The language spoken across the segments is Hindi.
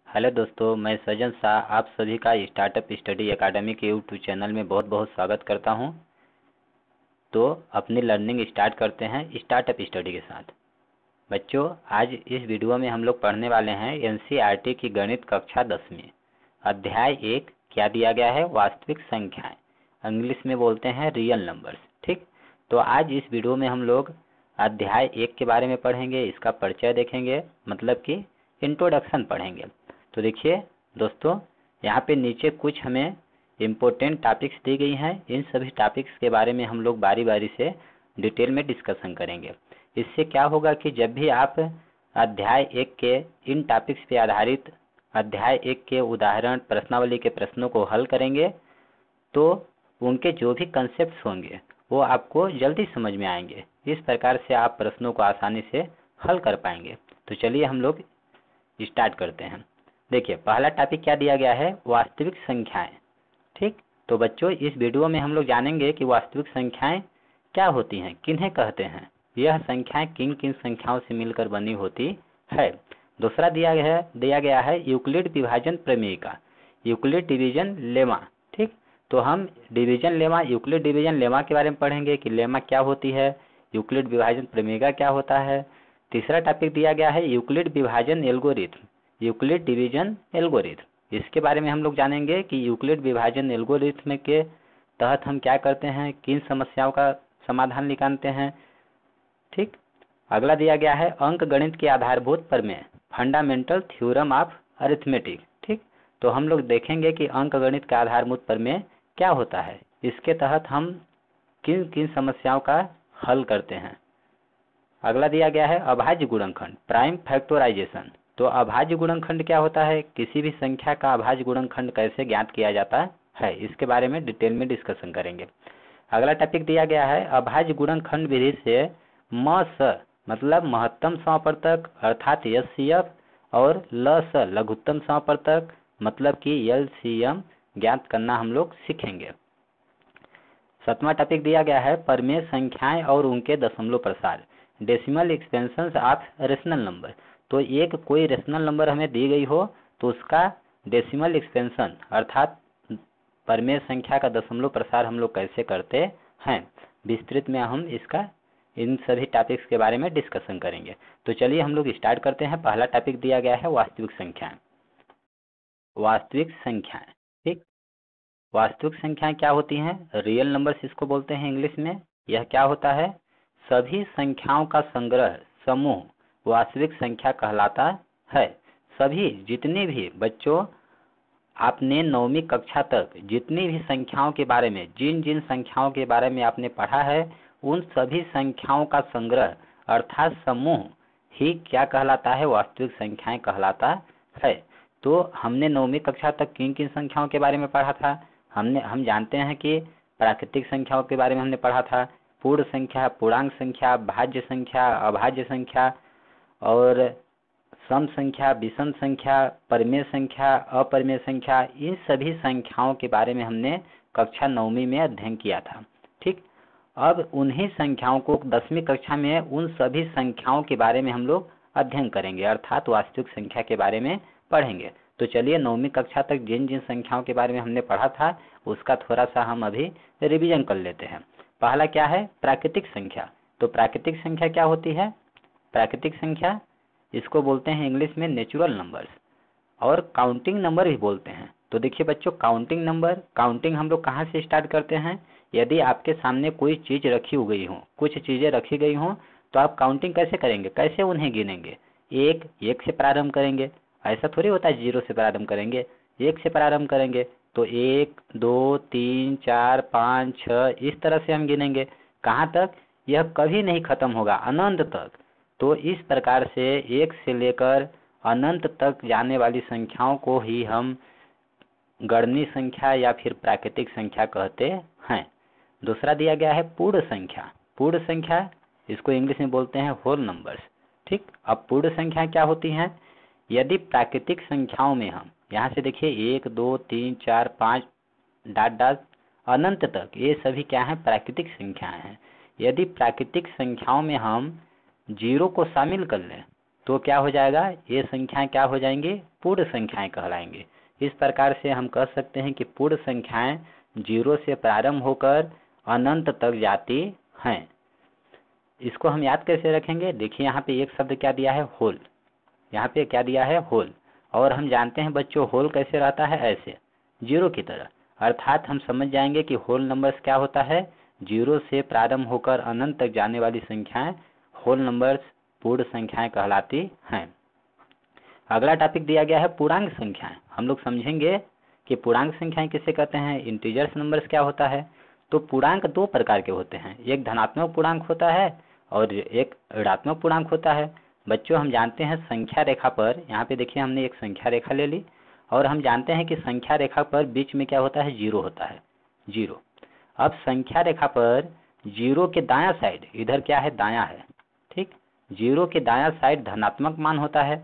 हेलो दोस्तों, मैं सज्जन शाह आप सभी का स्टार्टअप स्टडी एकेडमी के यूट्यूब चैनल में बहुत बहुत स्वागत करता हूं। तो अपनी लर्निंग स्टार्ट करते हैं स्टार्टअप स्टडी के साथ। बच्चों, आज इस वीडियो में हम लोग पढ़ने वाले हैं एनसीईआरटी की गणित कक्षा 10वीं अध्याय 1। क्या दिया गया है? वास्तविक संख्याएं, इंग्लिश में बोलते हैं रियल नंबर्स। ठीक, तो आज इस वीडियो में हम लोग अध्याय 1 के बारे में पढ़ेंगे, इसका परिचय देखेंगे, मतलब कि इंट्रोडक्शन पढ़ेंगे। तो देखिए दोस्तों, यहाँ पे नीचे कुछ हमें इम्पोर्टेंट टॉपिक्स दी गई हैं। इन सभी टॉपिक्स के बारे में हम लोग बारी बारी से डिटेल में डिस्कशन करेंगे। इससे क्या होगा कि जब भी आप अध्याय 1 के इन टॉपिक्स पे आधारित अध्याय 1 के उदाहरण प्रश्नावली के प्रश्नों को हल करेंगे तो उनके जो भी कंसेप्ट होंगे वो आपको जल्दी समझ में आएंगे। इस प्रकार से आप प्रश्नों को आसानी से हल कर पाएंगे। तो चलिए हम लोग स्टार्ट करते हैं। देखिए, पहला टॉपिक क्या दिया गया है? वास्तविक संख्याएं। ठीक, तो बच्चों इस वीडियो में हम लोग जानेंगे कि वास्तविक संख्याएं क्या होती हैं, किन्हें कहते हैं, यह संख्याएं किन किन संख्याओं से मिलकर बनी होती है। दूसरा दिया गया है यूक्लिड विभाजन प्रमेय का यूक्लिड डिवीजन लेमा। ठीक, तो हम division lemma, Euclid division lemma के बारे में पढ़ेंगे कि लेमा क्या होती है, यूक्लिड विभाजन प्रमेय का क्या होता है। तीसरा टॉपिक दिया गया है यूक्लिड विभाजन एल्गोरिथम, यूक्लिड डिवीजन एल्गोरिथम। इसके बारे में हम लोग जानेंगे कि यूक्लिड विभाजन एल्गोरिथम के तहत हम क्या करते हैं, किन समस्याओं का समाधान निकालते हैं। ठीक, अगला दिया गया है अंक गणित के आधारभूत प्रमेय, फंडामेंटल थ्योरम ऑफ अरिथमेटिक। ठीक, तो हम लोग देखेंगे कि अंक गणित का आधारभूत प्रमेय क्या होता है, इसके तहत हम किन किन समस्याओं का हल करते हैं। अगला दिया गया है अभाज्य गुणनखंड, प्राइम फैक्टराइजेशन। तो अभाज्य गुणनखंड क्या होता है, किसी भी संख्या का अभाज्य गुणनखंड कैसे ज्ञात किया जाता है, इसके बारे में डिटेल में डिस्कशन करेंगे। अगला टॉपिक दिया गया है अभाज्य गुणनखंड विधि से मतलब महत्तम समवर्तक अर्थात एचसीएफ और लघुत्तम समवर्तक मतलब कि एलसीएम ज्ञात करना हम लोग सीखेंगे। सातवां टॉपिक दिया गया है परमेय संख्याएं और उनके दशमलव प्रसार, decimal expansion of rational number. तो एक कोई रेशनल नंबर हमें दी गई हो तो उसका डेसिमल एक्सपेंशन अर्थात परमेय संख्या का दशमलव प्रसार हम लोग कैसे करते हैं, विस्तृत में हम इसका इन सभी टॉपिक्स के बारे में डिस्कशन करेंगे। तो चलिए हम लोग स्टार्ट करते हैं। पहला टॉपिक दिया गया है वास्तविक संख्याएं। वास्तविक संख्याएं, ठीक, वास्तविक संख्याएं क्या होती हैं? रियल नंबर्स इसको बोलते हैं इंग्लिश में। यह क्या होता है? सभी संख्याओं का संग्रह, समूह वास्तविक संख्या कहलाता है। सभी जितने भी बच्चों आपने 9वीं कक्षा तक जितनी भी संख्याओं के बारे में, जिन जिन संख्याओं के बारे में आपने पढ़ा है, उन सभी संख्याओं का संग्रह अर्थात समूह ही क्या कहलाता है? वास्तविक संख्याएं कहलाता है। तो हमने 9वीं कक्षा तक किन किन संख्याओं के बारे में पढ़ा था? हम जानते हैं कि प्राकृतिक संख्याओं के बारे में हमने पढ़ा था, पूर्ण संख्या, पूर्णांक संख्या, भाज्य संख्या, अभाज्य संख्या और सम संख्या, विषम संख्या, परिमेय संख्या, अपरिमेय संख्या। इन सभी संख्याओं के बारे में हमने कक्षा 9वीं में अध्ययन किया था। ठीक, अब उन्हीं संख्याओं को 10वीं कक्षा में उन सभी संख्याओं के बारे में हम लोग अध्ययन करेंगे अर्थात वास्तविक संख्या के बारे में पढ़ेंगे। तो चलिए 9वीं कक्षा तक जिन जिन संख्याओं के बारे में हमने पढ़ा था उसका थोड़ा सा हम अभी रिवीजन कर लेते हैं। पहला क्या है? प्राकृतिक संख्या। तो प्राकृतिक संख्या क्या होती है? प्राकृतिक संख्या इसको बोलते हैं इंग्लिश में नेचुरल नंबर्स और काउंटिंग नंबर भी बोलते हैं। तो देखिए बच्चों, काउंटिंग नंबर, काउंटिंग हम लोग कहाँ से स्टार्ट करते हैं? यदि आपके सामने कोई चीज रखी हो गई हो, कुछ चीजें रखी गई हो, तो आप काउंटिंग कैसे करेंगे, कैसे उन्हें गिनेंगे? एक से प्रारंभ करेंगे। ऐसा थोड़ी होता है 0 से प्रारंभ करेंगे, 1 से प्रारंभ करेंगे। तो 1 2 3 4 5 6 इस तरह से हम गिनेंगे। कहाँ तक? यह कभी नहीं खत्म होगा, अनंत तक। तो इस प्रकार से 1 से लेकर अनंत तक जाने वाली संख्याओं को ही हम गणनीय संख्या या फिर प्राकृतिक संख्या कहते हैं। दूसरा दिया गया है पूर्ण संख्या। पूर्ण संख्या इसको इंग्लिश में बोलते हैं होल नंबर्स। ठीक, अब पूर्ण संख्या क्या होती हैं? यदि प्राकृतिक संख्याओं में हम यहाँ से देखिए 1 2 3 4 5 डॉट डॉट अनंत तक, ये सभी क्या है? प्राकृतिक संख्याएं हैं। यदि प्राकृतिक संख्याओं में हम 0 को शामिल कर लें तो क्या हो जाएगा, ये संख्याएं क्या हो जाएंगी, पूर्ण संख्याएं कहलाएंगी। इस प्रकार से हम कह सकते हैं कि पूर्ण संख्याएं 0 से प्रारंभ होकर अनंत तक जाती हैं। इसको हम याद कैसे रखेंगे, देखिए यहाँ पे एक शब्द क्या दिया है, होल। यहाँ पे क्या दिया है, होल। और हम जानते हैं बच्चों होल कैसे रहता है, ऐसे 0 की तरह। अर्थात हम समझ जाएंगे कि होल नंबर्स क्या होता है, 0 से प्रारंभ होकर अनंत तक जाने वाली संख्याएं होल नंबर्स पूर्ण संख्याएं कहलाती हैं। अगला टॉपिक दिया गया है पूर्णांक संख्याएं। हम लोग समझेंगे कि पूर्णांक संख्याएं किसे कहते हैं, इंटीजर्स नंबर्स क्या होता है। तो पूर्णांक दो प्रकार के होते हैं, एक धनात्मक पूर्णांक होता है और एक ऋणात्मक पूर्णांक होता है। बच्चों हम जानते हैं संख्या रेखा पर, यहाँ पे देखिए हमने एक संख्या रेखा ले ली और हम जानते हैं कि संख्या रेखा पर बीच में क्या होता है, 0 होता है, 0। अब संख्या रेखा पर 0 के दायां साइड, इधर क्या है, दायां है, ठीक। 0 के दायां साइड धनात्मक मान होता है,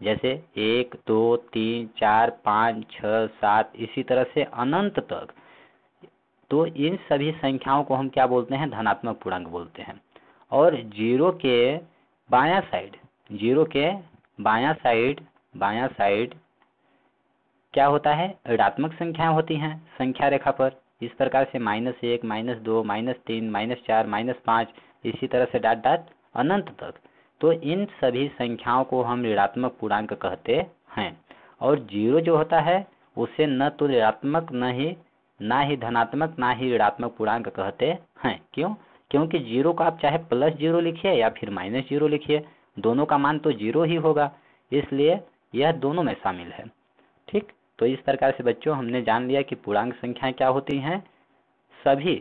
जैसे 1 2 3 4 5 6 7 इसी तरह से अनंत तक। तो इन सभी संख्याओं को हम क्या बोलते हैं, धनात्मक पूर्णांक बोलते हैं। और 0 के बायां साइड, 0 के बायां साइड क्या होता है, ऋणात्मक संख्याएं होती हैं संख्या रेखा पर। इस प्रकार से -1 -2 -3 -4 -5 इसी तरह से डॉट डॉट अनंत तक। तो इन सभी संख्याओं को हम ऋणात्मक पूर्णांक कहते हैं। और 0 जो होता है उसे न तो ऋणात्मक ना ही धनात्मक ना ही ऋणात्मक पूर्णांक कहते हैं। क्यों, क्योंकि 0 को आप चाहे +0 लिखिए या फिर -0 लिखिए, दोनों का मान तो 0 ही होगा, इसलिए यह दोनों में शामिल है, ठीक। तो इस प्रकार से बच्चों हमने जान लिया कि पूर्णांक संख्याएं क्या होती हैं, सभी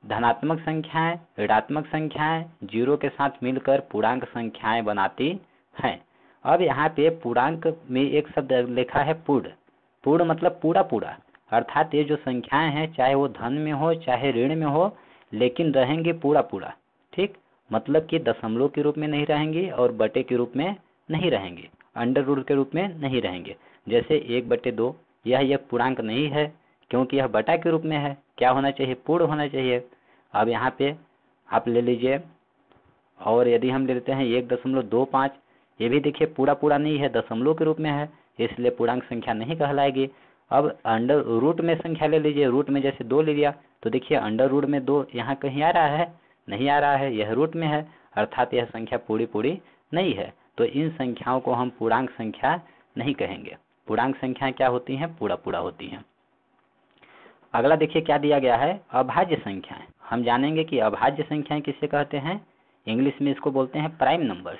धनात्मक संख्याएं ऋणात्मक संख्याएं 0 के साथ मिलकर पूर्णांक संख्याएं बनाती हैं। अब यहाँ पे पूर्णांक में एक शब्द लिखा है पूर्ण। पूर्ण मतलब पूरा पूरा, अर्थात ये जो संख्याएं हैं चाहे वो धन में हो चाहे ऋण में हो, लेकिन रहेंगे पूरा पूरा, ठीक। मतलब कि दशमलव के रूप में नहीं रहेंगी और बटे के रूप में नहीं रहेंगे, अंडर रूट के रूप में नहीं रहेंगे। जैसे 1/2 यह एक पूर्णांक नहीं है क्योंकि यह बटा के रूप में है, क्या होना चाहिए, पूर्ण होना चाहिए। अब यहाँ पे आप ले लीजिए, और यदि हम ले लेते हैं 1.25, ये भी देखिए पूरा पूरा नहीं है, दशमलव के रूप में है, इसलिए पूर्णांक संख्या नहीं कहलाएगी। अब अंडर रूट में संख्या ले लीजिए, रूट में जैसे 2 ले लिया तो देखिए अंडर रूट में 2 यहाँ कहीं आ रहा है, नहीं आ रहा है, यह रूट में है, अर्थात यह संख्या पूरी पूरी नहीं है। तो इन संख्याओं को हम पूर्णांक संख्या नहीं कहेंगे। पूर्णांक संख्याएं क्या होती हैं, पूरा पूरा होती हैं। अगला देखिए क्या दिया गया है, अभाज्य संख्याएं। हम जानेंगे कि अभाज्य संख्याएं किसे कहते हैं, इंग्लिश में इसको बोलते हैं प्राइम नंबर्स।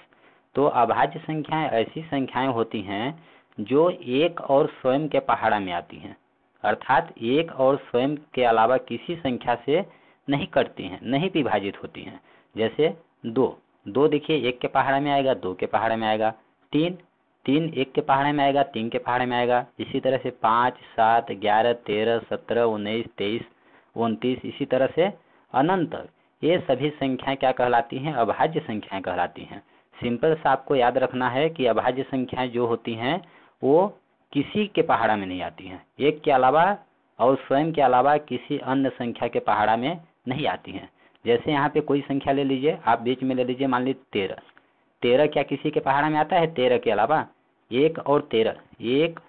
तो अभाज्य संख्याएं ऐसी संख्याएं होती हैं जो एक और स्वयं के पहाड़ा में आती हैं, अर्थात एक और स्वयं के अलावा किसी संख्या से नहीं कटती हैं, नहीं विभाजित होती हैं। जैसे 2 देखिए 1 के पहाड़ा में आएगा, 2 के पहाड़ा में आएगा। 3 1 के पहाड़े में आएगा, 3 के पहाड़े में आएगा। इसी तरह से 5 7 11 13 17 19 23 29 इसी तरह से अनंत तक ये सभी संख्याएं क्या कहलाती हैं, अभाज्य संख्याएं कहलाती हैं। सिंपल सा आपको याद रखना है कि अभाज्य संख्याएं जो होती हैं वो किसी के पहाड़ा में नहीं आती हैं, एक के अलावा और स्वयं के अलावा किसी अन्य संख्या के पहाड़ा में नहीं आती हैं। जैसे यहाँ पे कोई संख्या ले लीजिए, आप बीच में ले लीजिए, मान लीजिए 13 क्या किसी के पहाड़ा में आता है, 13 के अलावा 1 और 13, 1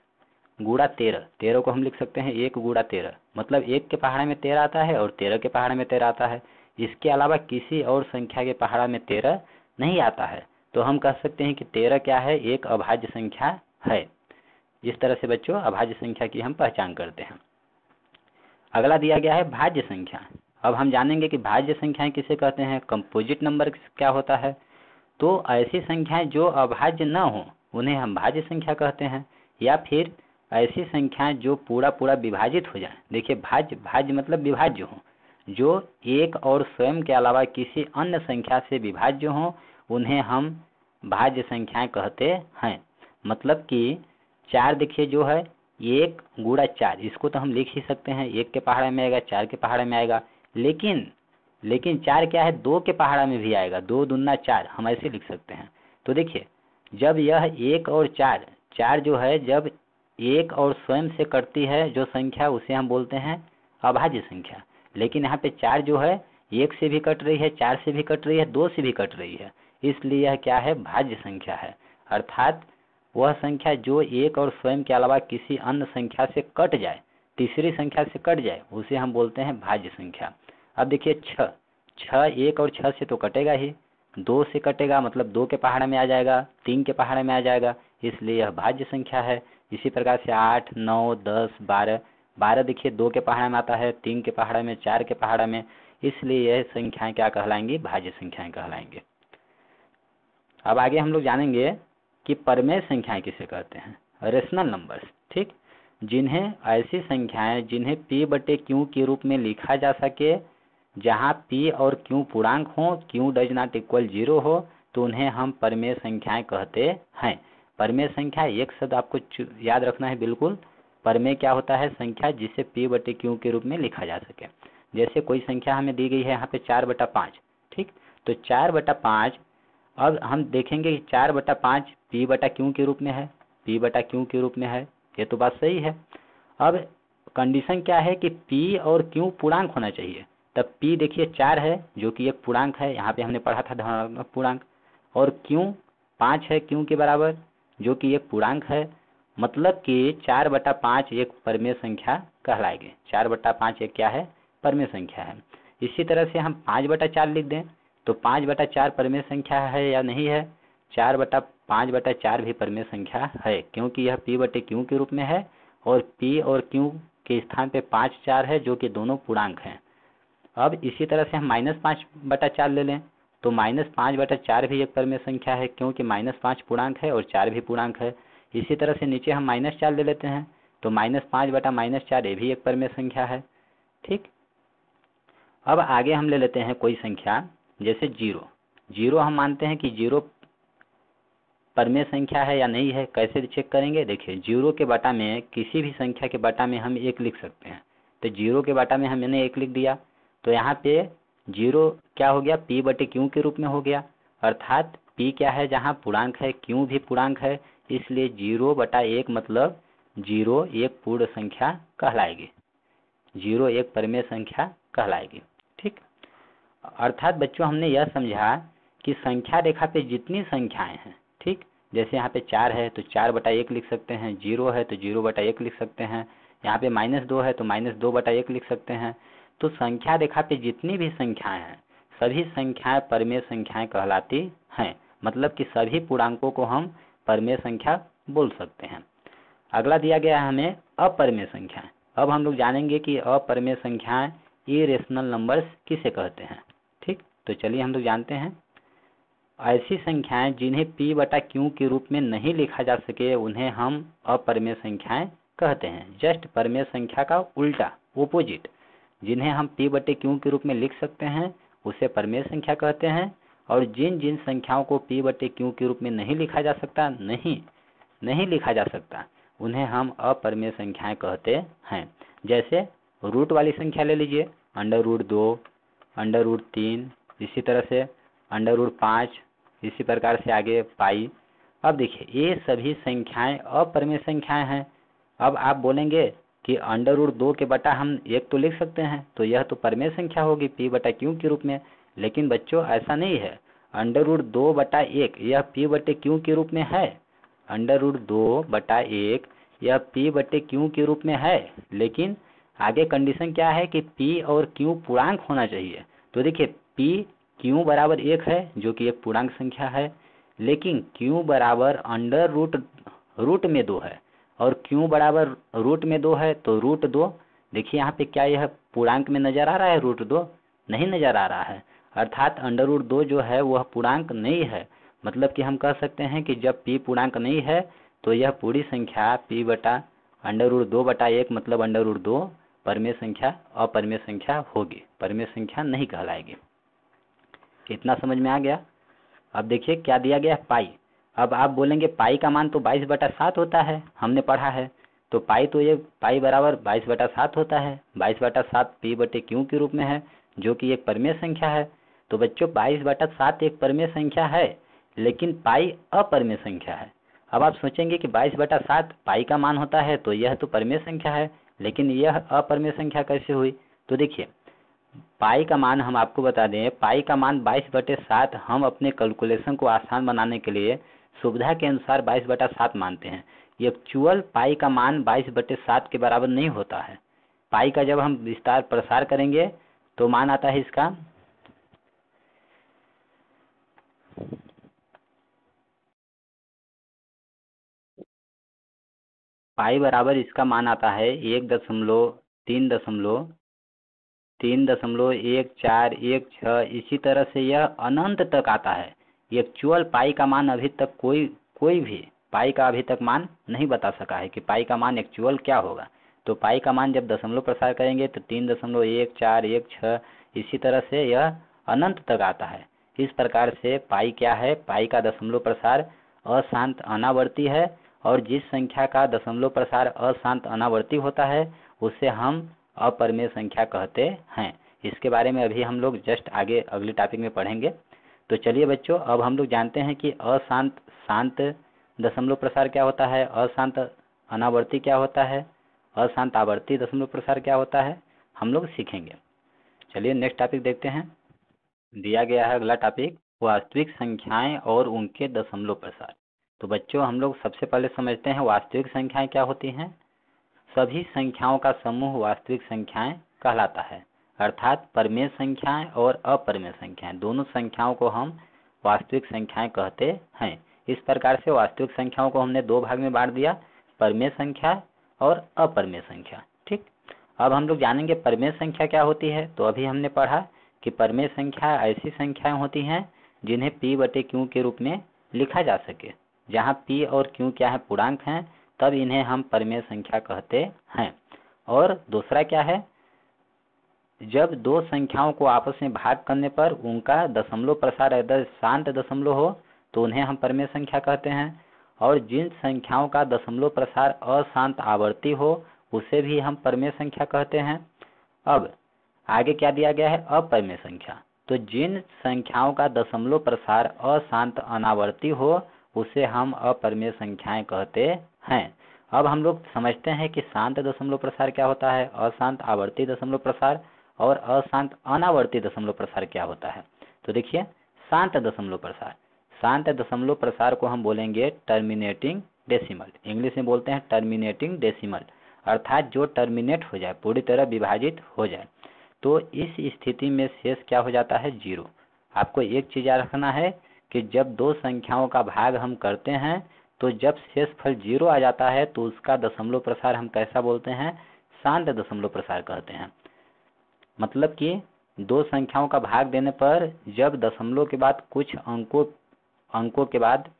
गुणा 13 को हम लिख सकते हैं 1 गुणा 13, मतलब 1 के पहाड़े में 13 आता है और 13 के पहाड़े में 13 आता है। इसके अलावा किसी और संख्या के पहाड़ा में 13 नहीं आता है, तो हम कह सकते हैं कि 13 क्या है, एक अभाज्य संख्या है। इस तरह से बच्चों अभाज्य संख्या की हम पहचान करते हैं। अगला दिया गया है भाज्य संख्या। अब हम जानेंगे कि भाज्य संख्याएं किसे कहते हैं, कंपोजिट नंबर क्या होता है। तो ऐसी संख्याएं जो अभाज्य न हो उन्हें हम भाज्य संख्या कहते हैं, या फिर ऐसी संख्याएं जो पूरा पूरा विभाजित हो जाए। देखिए भाज्य मतलब विभाज्य हो, जो एक और स्वयं के अलावा किसी अन्य संख्या से विभाज्य हो, उन्हें हम भाज्य संख्याएं कहते हैं। मतलब कि 4 देखिए जो है 1 गुणा 4, इसको तो हम लिख ही सकते हैं, 1 के पहाड़े में आएगा, 4 के पहाड़े में आएगा, लेकिन 4 क्या है, 2 के पहाड़ा में भी आएगा, 2 दूना 4, हम ऐसे लिख सकते हैं। तो देखिए जब यह 1 और 4 जो है जब एक और स्वयं से कटती है जो संख्या, उसे हम बोलते हैं अभाज्य संख्या। लेकिन यहाँ पे 4 जो है 1 से भी कट रही है, 4 से भी कट रही है, 2 से भी कट रही है, इसलिए यह क्या है, भाज्य संख्या है। अर्थात वह संख्या जो एक और स्वयं के अलावा किसी अन्य संख्या से कट जाए, तीसरी संख्या से कट जाए, उसे हम बोलते हैं भाज्य संख्या। अब देखिए 6, 6 1 और 6 से तो कटेगा ही, 2 से कटेगा मतलब 2 के पहाड़े में आ जाएगा, 3 के पहाड़े में आ जाएगा, इसलिए यह भाज्य संख्या है। इसी प्रकार से 8 9 10 12, 12 देखिए 2 के पहाड़े में आता है, 3 के पहाड़े में, 4 के पहाड़े में, इसलिए यह संख्याएं क्या कहलाएंगी, भाज्य संख्याएं कहलाएंगे। अब आगे हम लोग जानेंगे कि परमेय संख्याएं किसे कहते हैं, रेशनल नंबर्स। ठीक, जिन्हें ऐसी संख्याएं जिन्हें p/q के रूप में लिखा जा सके, जहां p और q पूर्णांक हो, q डज नॉट इक्वल 0 हो, तो उन्हें हम परमेय संख्याएं कहते हैं। परमेय संख्या एक शब्द आपको याद रखना है बिल्कुल। परमेय क्या होता है, संख्या जिसे p/q के रूप में लिखा जा सके। जैसे कोई संख्या हमें दी गई है यहाँ पे 4/5, ठीक, तो 4/5 अब हम देखेंगे कि 4/5 p/q के रूप में है, p/q के रूप में है, ये तो बात सही है। अब कंडीशन क्या है कि p और q पूर्णांक होना चाहिए, तब p देखिए 4 है जो कि एक पूर्णांक है, यहाँ पे हमने पढ़ा था धनात्मक पूर्णांक, और q 5 है q के बराबर जो कि एक पूर्णांक है, मतलब कि 4/5 एक परमेय संख्या कहलाएगी। 4/5 एक क्या है, परमेय संख्या है। इसी तरह से हम 5/4 लिख दें तो 5/4 परमेय संख्या है या नहीं है, 4/5/4 भी परमेय संख्या है, क्योंकि यह p/q के रूप में है और p और q के स्थान पे 5 4 है जो कि दोनों पूर्णांक हैं। अब इसी तरह से हम -5/4 ले लें तो -5/4 भी एक परमेय संख्या है, क्योंकि -5 पूर्णांक है और 4 भी पूर्णांक है। इसी तरह से नीचे हम -4 ले लेते हैं तो -5/-4 ये भी एक परमेय संख्या है। ठीक, अब आगे हम ले लेते हैं कोई संख्या जैसे 0 हम मानते हैं कि 0 परमेय संख्या है या नहीं है। कैसे चेक करेंगे, देखिए 0 के बटा में किसी भी संख्या के बटा में हम 1 लिख सकते हैं, तो 0 के बटा में हमने 1 लिख दिया तो यहाँ पे 0 क्या हो गया, p/q के रूप में हो गया। अर्थात p क्या है, जहाँ पूर्णांक है, q भी पूर्णांक है, इसलिए 0/1 मतलब 0 एक पूर्ण संख्या कहलाएगी, 0 एक परमेय संख्या कहलाएगी। ठीक, अर्थात बच्चों हमने यह समझा कि संख्या रेखा पे जितनी संख्याएं हैं, ठीक, जैसे यहाँ पे 4 है तो 4/1 लिख सकते हैं, 0 है तो 0/1 लिख सकते हैं, यहाँ पे -2 है तो -2/1 लिख सकते हैं। तो संख्या रेखा पे जितनी भी संख्याएं हैं सभी संख्याएं परमेय संख्याएं कहलाती हैं, मतलब कि सभी पूर्णांकों को हम परमेय संख्या बोल सकते हैं। अगला दिया गया है हमें अपरमेय संख्याएं। अब हम लोग जानेंगे कि अपरमेय संख्याएं इरेशनल नंबर्स किसे कहते हैं। ठीक, तो चलिए हम लोग जानते हैं। ऐसी संख्याएं जिन्हें p/q के रूप में नहीं लिखा जा सके उन्हें हम अपरमेय संख्याएं कहते हैं। जस्ट परमेय संख्या का उल्टा, ओपोजिट, जिन्हें हम p/q के रूप में लिख सकते हैं उसे परमेय संख्या कहते हैं, और जिन जिन संख्याओं को p/q के रूप में नहीं लिखा जा सकता, नहीं लिखा जा सकता, उन्हें हम अपरमेय संख्याएं कहते हैं। जैसे रूट वाली संख्या ले लीजिए, √2, √3, इसी तरह से √5, इसी प्रकार से आगे पाई। अब देखिए ये सभी संख्याएं अपरमेय संख्याएं हैं। अब आप बोलेंगे कि √2 के बटा हम 1 तो लिख सकते हैं, तो यह तो परमेय संख्या होगी p/q के रूप में, लेकिन बच्चों ऐसा नहीं है। √2/1 यह p/q के रूप में है, √2/1 यह p/q के रूप में है, लेकिन आगे कंडीशन क्या है कि p और q पूर्णांक होना चाहिए। तो देखिए p q बराबर 1 है जो कि एक पूर्णांक संख्या है, लेकिन q बराबर रूट में 2 है और q बराबर रूट में 2 है, तो √2 देखिए यहाँ पे क्या यह पूर्णांक में नजर आ रहा है, √2 नहीं नजर आ रहा है। अर्थात √2 जो है वह पूर्णांक नहीं है, मतलब कि हम कह सकते हैं कि जब p पूर्णांक नहीं है तो यह पूरी संख्या p/√2/1 मतलब √2 परमेय संख्या अपरमेय संख्या होगी, परमेय संख्या नहीं कहलाएगी। इतना समझ में आ गया। अब देखिए क्या दिया गया, पाई। अब आप बोलेंगे पाई का मान तो 22/7 होता है, हमने पढ़ा है, तो पाई तो ये पाई बराबर 22/7 होता है। 22/7 p/q के रूप में है जो कि एक परमेय संख्या है। तो बच्चों 22/7 एक परमेय संख्या है, लेकिन पाई अपरमेय संख्या है। अब आप सोचेंगे कि 22/7 पाई का मान होता है तो यह तो परमेय संख्या है, लेकिन यह अपरमेय संख्या कैसे हुई। तो देखिए पाई का मान हम आपको बता दें, पाई का मान 22/7 हम अपने कैलकुलेशन को आसान बनाने के लिए सुविधा के अनुसार 22/7 मानते हैं। एक्चुअल पाई का मान 22/7 के बराबर नहीं होता है। पाई का जब हम विस्तार प्रसार करेंगे तो मान आता है इसका पाई बराबर इसका मान आता है 1.3.1416। इसी तरह से यह अनंत तक आता है। एक्चुअल पाई का मान अभी तक कोई भी पाई का अभी तक मान नहीं बता सका है कि पाई का मान एक्चुअल क्या होगा। तो पाई का मान जब दशमलव प्रसार करेंगे तो 3.1416, इसी तरह से यह अनंत तक आता है। इस प्रकार से पाई क्या है, पाई का दशमलव प्रसार अशांत अनावर्ती है, और जिस संख्या का दशमलव प्रसार अशांत अनावर्ती होता है उसे हम अपरिमेय संख्या कहते हैं। इसके बारे में अभी हम लोग जस्ट आगे अगले टॉपिक में पढ़ेंगे। तो चलिए बच्चों, अब हम लोग जानते हैं कि अशांत शांत दशमलव प्रसार क्या होता है, अशांत अनावर्ती क्या होता है, अशांत आवर्ती दशमलव प्रसार क्या होता है, हम लोग सीखेंगे। चलिए नेक्स्ट टॉपिक देखते हैं। दिया गया है अगला टॉपिक, वास्तविक संख्याएं और उनके दशमलव प्रसार। तो बच्चों, हम लोग सबसे पहले समझते हैं वास्तविक संख्याएं क्या होती हैं। सभी संख्याओं का समूह वास्तविक संख्याएं कहलाता है, अर्थात परिमेय संख्याएं और अपरिमेय संख्याएं दोनों संख्याओं को हम वास्तविक संख्याएं कहते हैं। इस प्रकार से वास्तविक संख्याओं को हमने दो भाग में बांट दिया, परिमेय संख्या और अपरिमेय संख्या। ठीक, अब हम लोग जानेंगे परिमेय संख्या क्या होती है। तो अभी हमने पढ़ा कि परिमेय संख्या ऐसी संख्याएं होती हैं जिन्हें p/q के रूप में लिखा जा सके। जहाँ p और q क्या है, पूर्णांक हैं, तब इन्हें हम परिमेय संख्या कहते हैं। और दूसरा क्या है, जब दो संख्याओं को आपस में भाग करने पर उनका दशमलव प्रसार अगर शांत दशमलव हो तो उन्हें हम परिमेय संख्या कहते हैं, और जिन संख्याओं का दशमलव प्रसार अशांत आवर्ती हो उसे भी हम परिमेय संख्या कहते हैं। अब आगे क्या दिया गया है, अपरिमेय संख्या। तो जिन संख्याओं का दशमलव प्रसार अशांत अनावर्ती हो उसे हम अपरिमेय संख्याएं कहते हैं। अब हम लोग समझते हैं कि शांत दशमलव प्रसार क्या होता है, अशांत आवर्ती दशमलव प्रसार और अशांत अनावर्ती दशमलव प्रसार क्या होता है। तो देखिए, शांत दशमलव प्रसार, शांत दशमलव प्रसार को हम बोलेंगे टर्मिनेटिंग डेसिमल, इंग्लिश में बोलते हैं टर्मिनेटिंग डेसिमल, अर्थात जो टर्मिनेट हो जाए, पूरी तरह विभाजित हो जाए। तो इस स्थिति में शेष क्या हो जाता है, जीरो। आपको एक चीज याद रखना है कि जब दो संख्याओं का भाग हम करते हैं तो जब शेषफल जीरो आ जाता है तो उसका दशमलव प्रसार हम कैसा बोलते हैं, शांत दशमलव प्रसार कहते हैं। मतलब कि दो संख्याओं का भाग देने पर जब दशमलव के बाद कुछ अंकों के बाद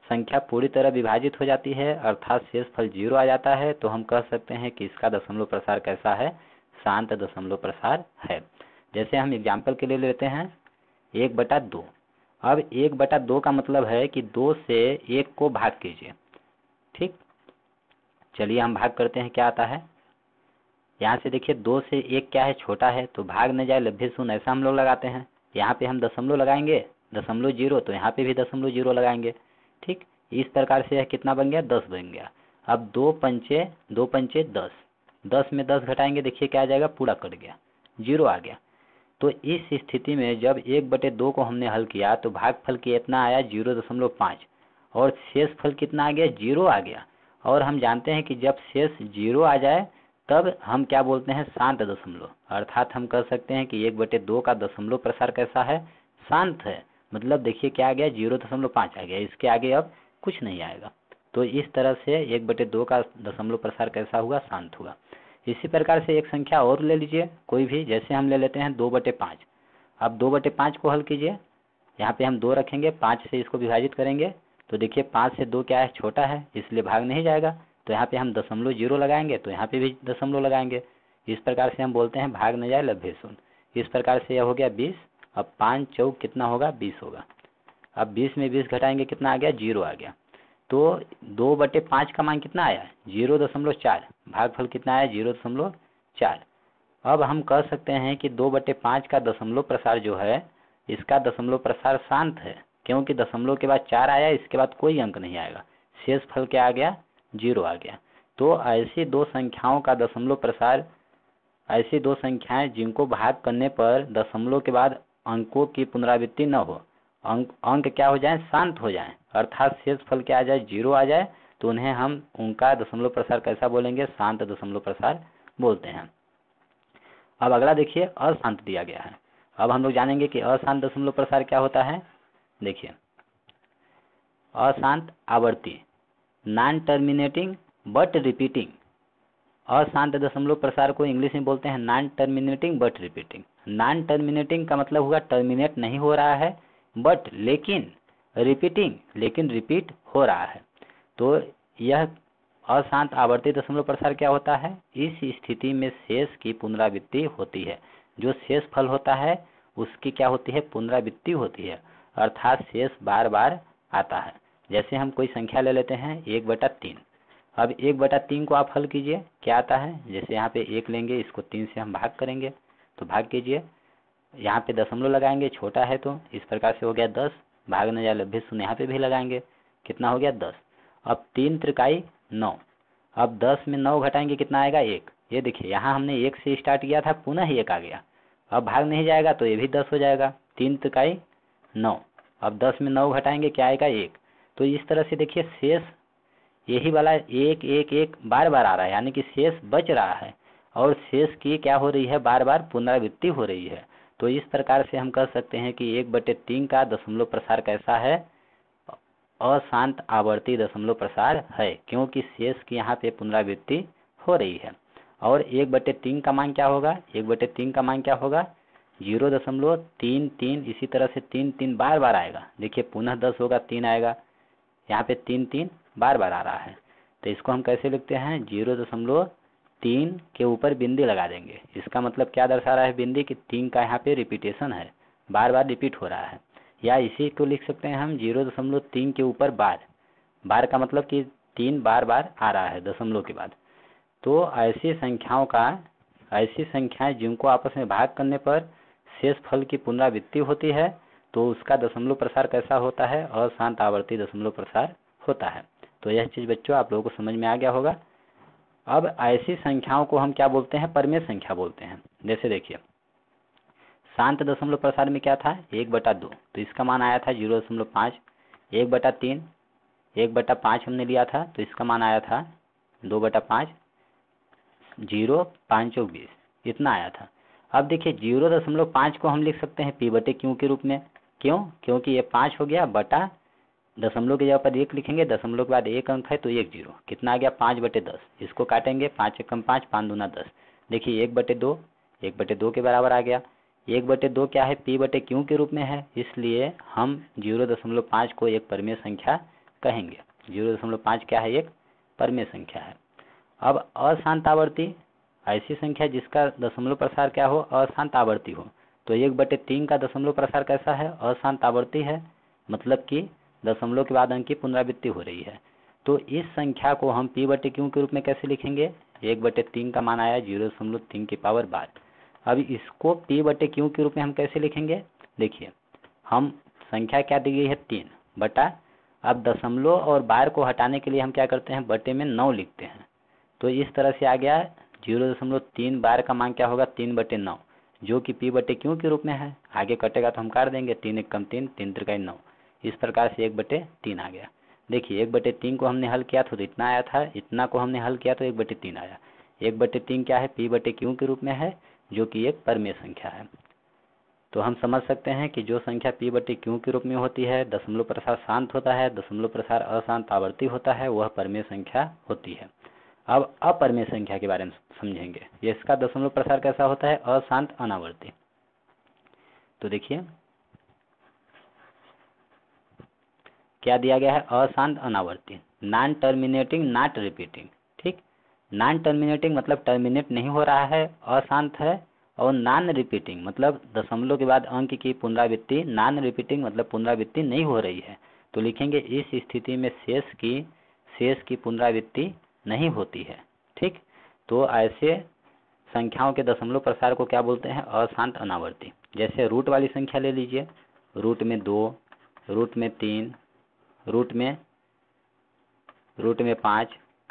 संख्या पूरी तरह विभाजित हो जाती है, अर्थात शेषफल जीरो आ जाता है, तो हम कह सकते हैं कि इसका दशमलव प्रसार कैसा है, शांत दशमलव प्रसार है। जैसे हम एग्जाम्पल के लिए लेते हैं 1/2। अब 1/2 का मतलब है कि 2 से 1 को भाग कीजिए। ठीक, चलिए हम भाग करते हैं, क्या आता है। यहाँ से देखिए 2 से 1 क्या है, छोटा है, तो भाग न जाए लब्धे शून्य, ऐसा हम लोग लगाते हैं। यहाँ पे हम दशमलव लगाएंगे, दशमलव जीरो, तो यहाँ पे भी दशमलव जीरो लगाएंगे। ठीक, इस प्रकार से यह कितना बन गया, 10 बन गया। अब 2 पंचे 10, 10 में 10 घटाएंगे, देखिए क्या आ जाएगा, पूरा कट गया, जीरो आ गया। तो इस स्थिति में जब 1/2 को हमने हल किया तो भागफल कितना आया, 0.5, और शेषफल कितना आ गया, जीरो आ गया। और हम जानते हैं कि जब शेष जीरो आ जाए तब हम क्या बोलते हैं, शांत दशमलव, अर्थात हम कह सकते हैं कि 1/2 का दशमलव प्रसार कैसा है, शांत है। मतलब देखिए क्या आ गया, 0.5 आ गया, इसके आगे अब कुछ नहीं आएगा। तो इस तरह से 1/2 का दशमलव प्रसार कैसा हुआ, शांत हुआ। इसी प्रकार से एक संख्या और ले लीजिए कोई भी, जैसे हम ले लेते हैं 2/5। अब 2/5 को हल कीजिए, यहाँ पे हम 2 रखेंगे, 5 से इसको विभाजित करेंगे, तो देखिए 5 से 2 क्या है, छोटा है, इसलिए भाग नहीं जाएगा। तो यहाँ पे हम दशमलव जीरो लगाएंगे, तो यहाँ पे भी दशमलव लगाएंगे। इस प्रकार से हम बोलते हैं भाग न जाए लब्धे शून्य। इस प्रकार से यह हो गया 20। अब 5 चौक कितना होगा, 20 होगा। अब 20 में 20 घटाएंगे, कितना आ गया, जीरो आ गया। तो 2/5 का मान कितना आया, 0.4, भागफल कितना आया, 0.4। अब हम कह सकते हैं कि 2/5 का दशमलव प्रसार जो है, इसका दशमलव प्रसार शांत है, क्योंकि दशमलव के बाद 4 आया, इसके बाद कोई अंक नहीं आएगा, शेषफल क्या आ गया, जीरो आ गया। तो ऐसी दो संख्याओं का दशमलव प्रसार, ऐसी दो संख्याएं जिनको भाग करने पर दशमलव के बाद अंकों की पुनरावृत्ति न हो अंक अंक क्या हो जाए, शांत हो जाए, अर्थात शेषफल क्या आ जाए, 0 आ जाए, तो उन्हें हम उनका दशमलव प्रसार कैसा बोलेंगे, शांत दशमलव प्रसार बोलते हैं। अब अगला देखिए, अशांत दिया गया है। अब हम लोग जानेंगे कि अशांत दशमलव प्रसार क्या होता है। देखिए, अशांत आवर्ती, नॉन टर्मिनेटिंग बट रिपीटिंग। अशांत दशमलव प्रसार को इंग्लिश में बोलते हैं non terminating but repeating. Non terminating का मतलब हुआ टर्मिनेट नहीं हो रहा है, बट लेकिन रिपीटिंग, लेकिन रिपीट हो रहा है। तो यह अशांत आवर्ती दशमलव प्रसार क्या होता है, इस स्थिति में शेष की पुनरावृत्ति होती है। जो शेष फल होता है उसकी क्या होती है, पुनरावृत्ति होती है, अर्थात शेष बार बार आता है। जैसे हम कोई संख्या ले लेते हैं 1/3। अब 1/3 को आप हल कीजिए, क्या आता है, जैसे यहाँ पे 1 लेंगे, इसको 3 से हम भाग करेंगे, तो भाग कीजिए, यहाँ पे दशमलव लगाएंगे, छोटा है तो इस प्रकार से हो गया 10, भाग न जाए लब्धे शून्य, यहाँ पे भी लगाएंगे, कितना हो गया 10। अब 3 त्रिकाई 9, अब 10 में 9 घटाएंगे कितना आएगा, 1। ये देखिए, यहाँ हमने 1 से स्टार्ट किया था, पुनः 1 आ गया, अब भाग नहीं जाएगा तो ये भी 10 हो जाएगा, 3 त्रिकाई 9, अब 10 में 9 घटाएंगे क्या आएगा, 1। तो इस तरह से देखिए शेष यही वाला 1 1 1 बार बार आ रहा है, यानी कि शेष बच रहा है और शेष की क्या हो रही है, बार बार पुनरावृत्ति हो रही है। तो इस प्रकार से हम कह सकते हैं कि 1/3 का दशमलव प्रसार कैसा है, अशांत आवर्ती दशमलव प्रसार है, क्योंकि शेष की यहाँ पे पुनरावृत्ति हो रही है। और 1/3 का मान क्या होगा, 1/3 का मान क्या होगा, 0.33। इसी तरह से 3 3 बार बार आएगा, देखिए पुनः 10 होगा, 3 आएगा, यहाँ पे 3 3 बार बार आ रहा है। तो इसको हम कैसे लिखते हैं, 0.3 के ऊपर बिंदी लगा देंगे। इसका मतलब क्या दर्शा रहा है बिंदी, कि 3 का यहाँ पे रिपीटेशन है, बार बार रिपीट हो रहा है। या इसी को लिख सकते हैं हम 0.3 के ऊपर बार, बार का मतलब कि 3 बार बार आ रहा है दशमलव के बाद। तो ऐसी संख्याएं जिनको आपस में भाग करने पर शेष फल की पुनरावृत्ति होती है, तो उसका दशमलव प्रसार कैसा होता है, अशांत आवर्ती दशमलव प्रसार होता है। तो यह चीज बच्चों आप लोगों को समझ में आ गया होगा। अब ऐसी संख्याओं को हम क्या बोलते हैं, परिमेय संख्या बोलते हैं। जैसे देखिए, शांत दशमलव प्रसार में क्या था, 1/2, तो इसका मान आया था 0.5। 1/3, 1/5 हमने लिया था, तो इसका मान आया था 2/5, 0 5 चौक 20, इतना आया था। अब देखिए 0.5 को हम लिख सकते हैं p/q के रूप में। क्यों, क्योंकि ये 5 हो गया बटा दशमलव की जगह पर 1 लिखेंगे, दशमलव के बाद 1 अंक है तो 1 0, कितना आ गया 5/10। इसको काटेंगे, 5 एकम 5, 5 दूना 10। देखिए 1/2, 1/2 के बराबर आ गया। 1/2 क्या है, p/q के रूप में है, इसलिए हम 0.5 को एक परिमेय संख्या कहेंगे। 0.5 क्या है, एक परिमेय संख्या है। अब अशांत आवर्ती, ऐसी संख्या जिसका दशमलव प्रसार क्या हो, अशांत आवर्ती हो। तो 1/3 का दशमलव प्रसार कैसा है, अशांत आवर्ती है, मतलब कि दशमलव के बाद अंक की पुनरावृत्ति हो रही है। तो इस संख्या को हम p/q के रूप में कैसे लिखेंगे, 1/3 का मान आया 0.3 की पावर 12। अब इसको p/q के रूप में हम कैसे लिखेंगे, देखिए हम संख्या क्या दी गई है, 3 बटा, अब दशमलव और बार को हटाने के लिए हम क्या करते हैं, बटे में 9 लिखते हैं। तो इस तरह से आ गया 0.3 बार का मान क्या होगा, 3/9, जो कि p/q के रूप में है। आगे कटेगा तो हम काट देंगे, 3 एकम 3, 3 त्रिकाई 9, इस प्रकार से 1/3 आ गया। देखिए 1/3 को हमने हल किया तो इतना आया था, इतना को हमने हल किया तो 1/3 आया। 1/3 क्या है, p/q के रूप में है, जो कि एक परिमेय संख्या है। तो हम समझ सकते हैं कि जो संख्या p/q के रूप में होती है, दशमलव प्रसार शांत होता है, दशमलव प्रसार अशांत आवर्ती होता है, वह परिमेय संख्या होती है। अब अपरिमेय संख्या के बारे में समझेंगे, ये इसका दशमलव प्रसार कैसा होता है, अशांत अनावर्ती। तो देखिए क्या दिया गया है, अशांत अनावर्ती, नॉन टर्मिनेटिंग नॉट रिपीटिंग। ठीक, नॉन टर्मिनेटिंग मतलब टर्मिनेट नहीं हो रहा है, अशांत है, और नॉन रिपीटिंग मतलब दशमलव के बाद अंक की पुनरावृत्ति, नॉन रिपीटिंग मतलब पुनरावृत्ति नहीं हो रही है। तो लिखेंगे इस स्थिति में शेष की पुनरावृत्ति नहीं होती है। ठीक, तो ऐसे संख्याओं के दशमलव प्रसार को क्या बोलते हैं, अशांत अनावर्ती। जैसे रूट वाली संख्या ले लीजिए, रूट में 2, रूट में 3, रूट में 5,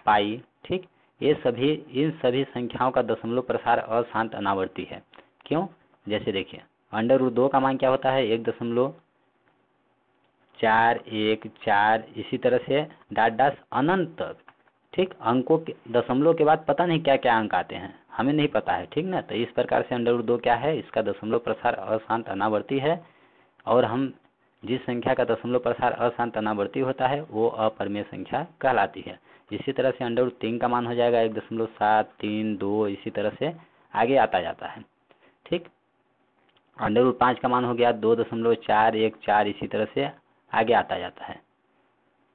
पाई। ठीक, ये सभी, इन सभी संख्याओं का दशमलव प्रसार अशांत अनावर्ती है। क्यों, जैसे देखिए √2 का मान क्या होता है, 1.2 4 1 4 इसी तरह से डॉट डॉट अनंत तक। ठीक, अंकों के दशमलव के बाद पता नहीं क्या क्या अंक आते हैं, हमें नहीं पता है। ठीक ना, तो इस प्रकार से √2 क्या है, इसका दशमलव प्रसार अशांत अनावर्ती है। और हम जिस संख्या का दशमलव प्रसार अशांत अनावर्ती होता है वो अपरिमेय संख्या कहलाती है। इसी तरह से √3 का मान हो जाएगा 1.732, इसी तरह से आगे आता जाता है। ठीक, √5 का मान हो गया 2.414, इसी तरह से आगे आता जाता है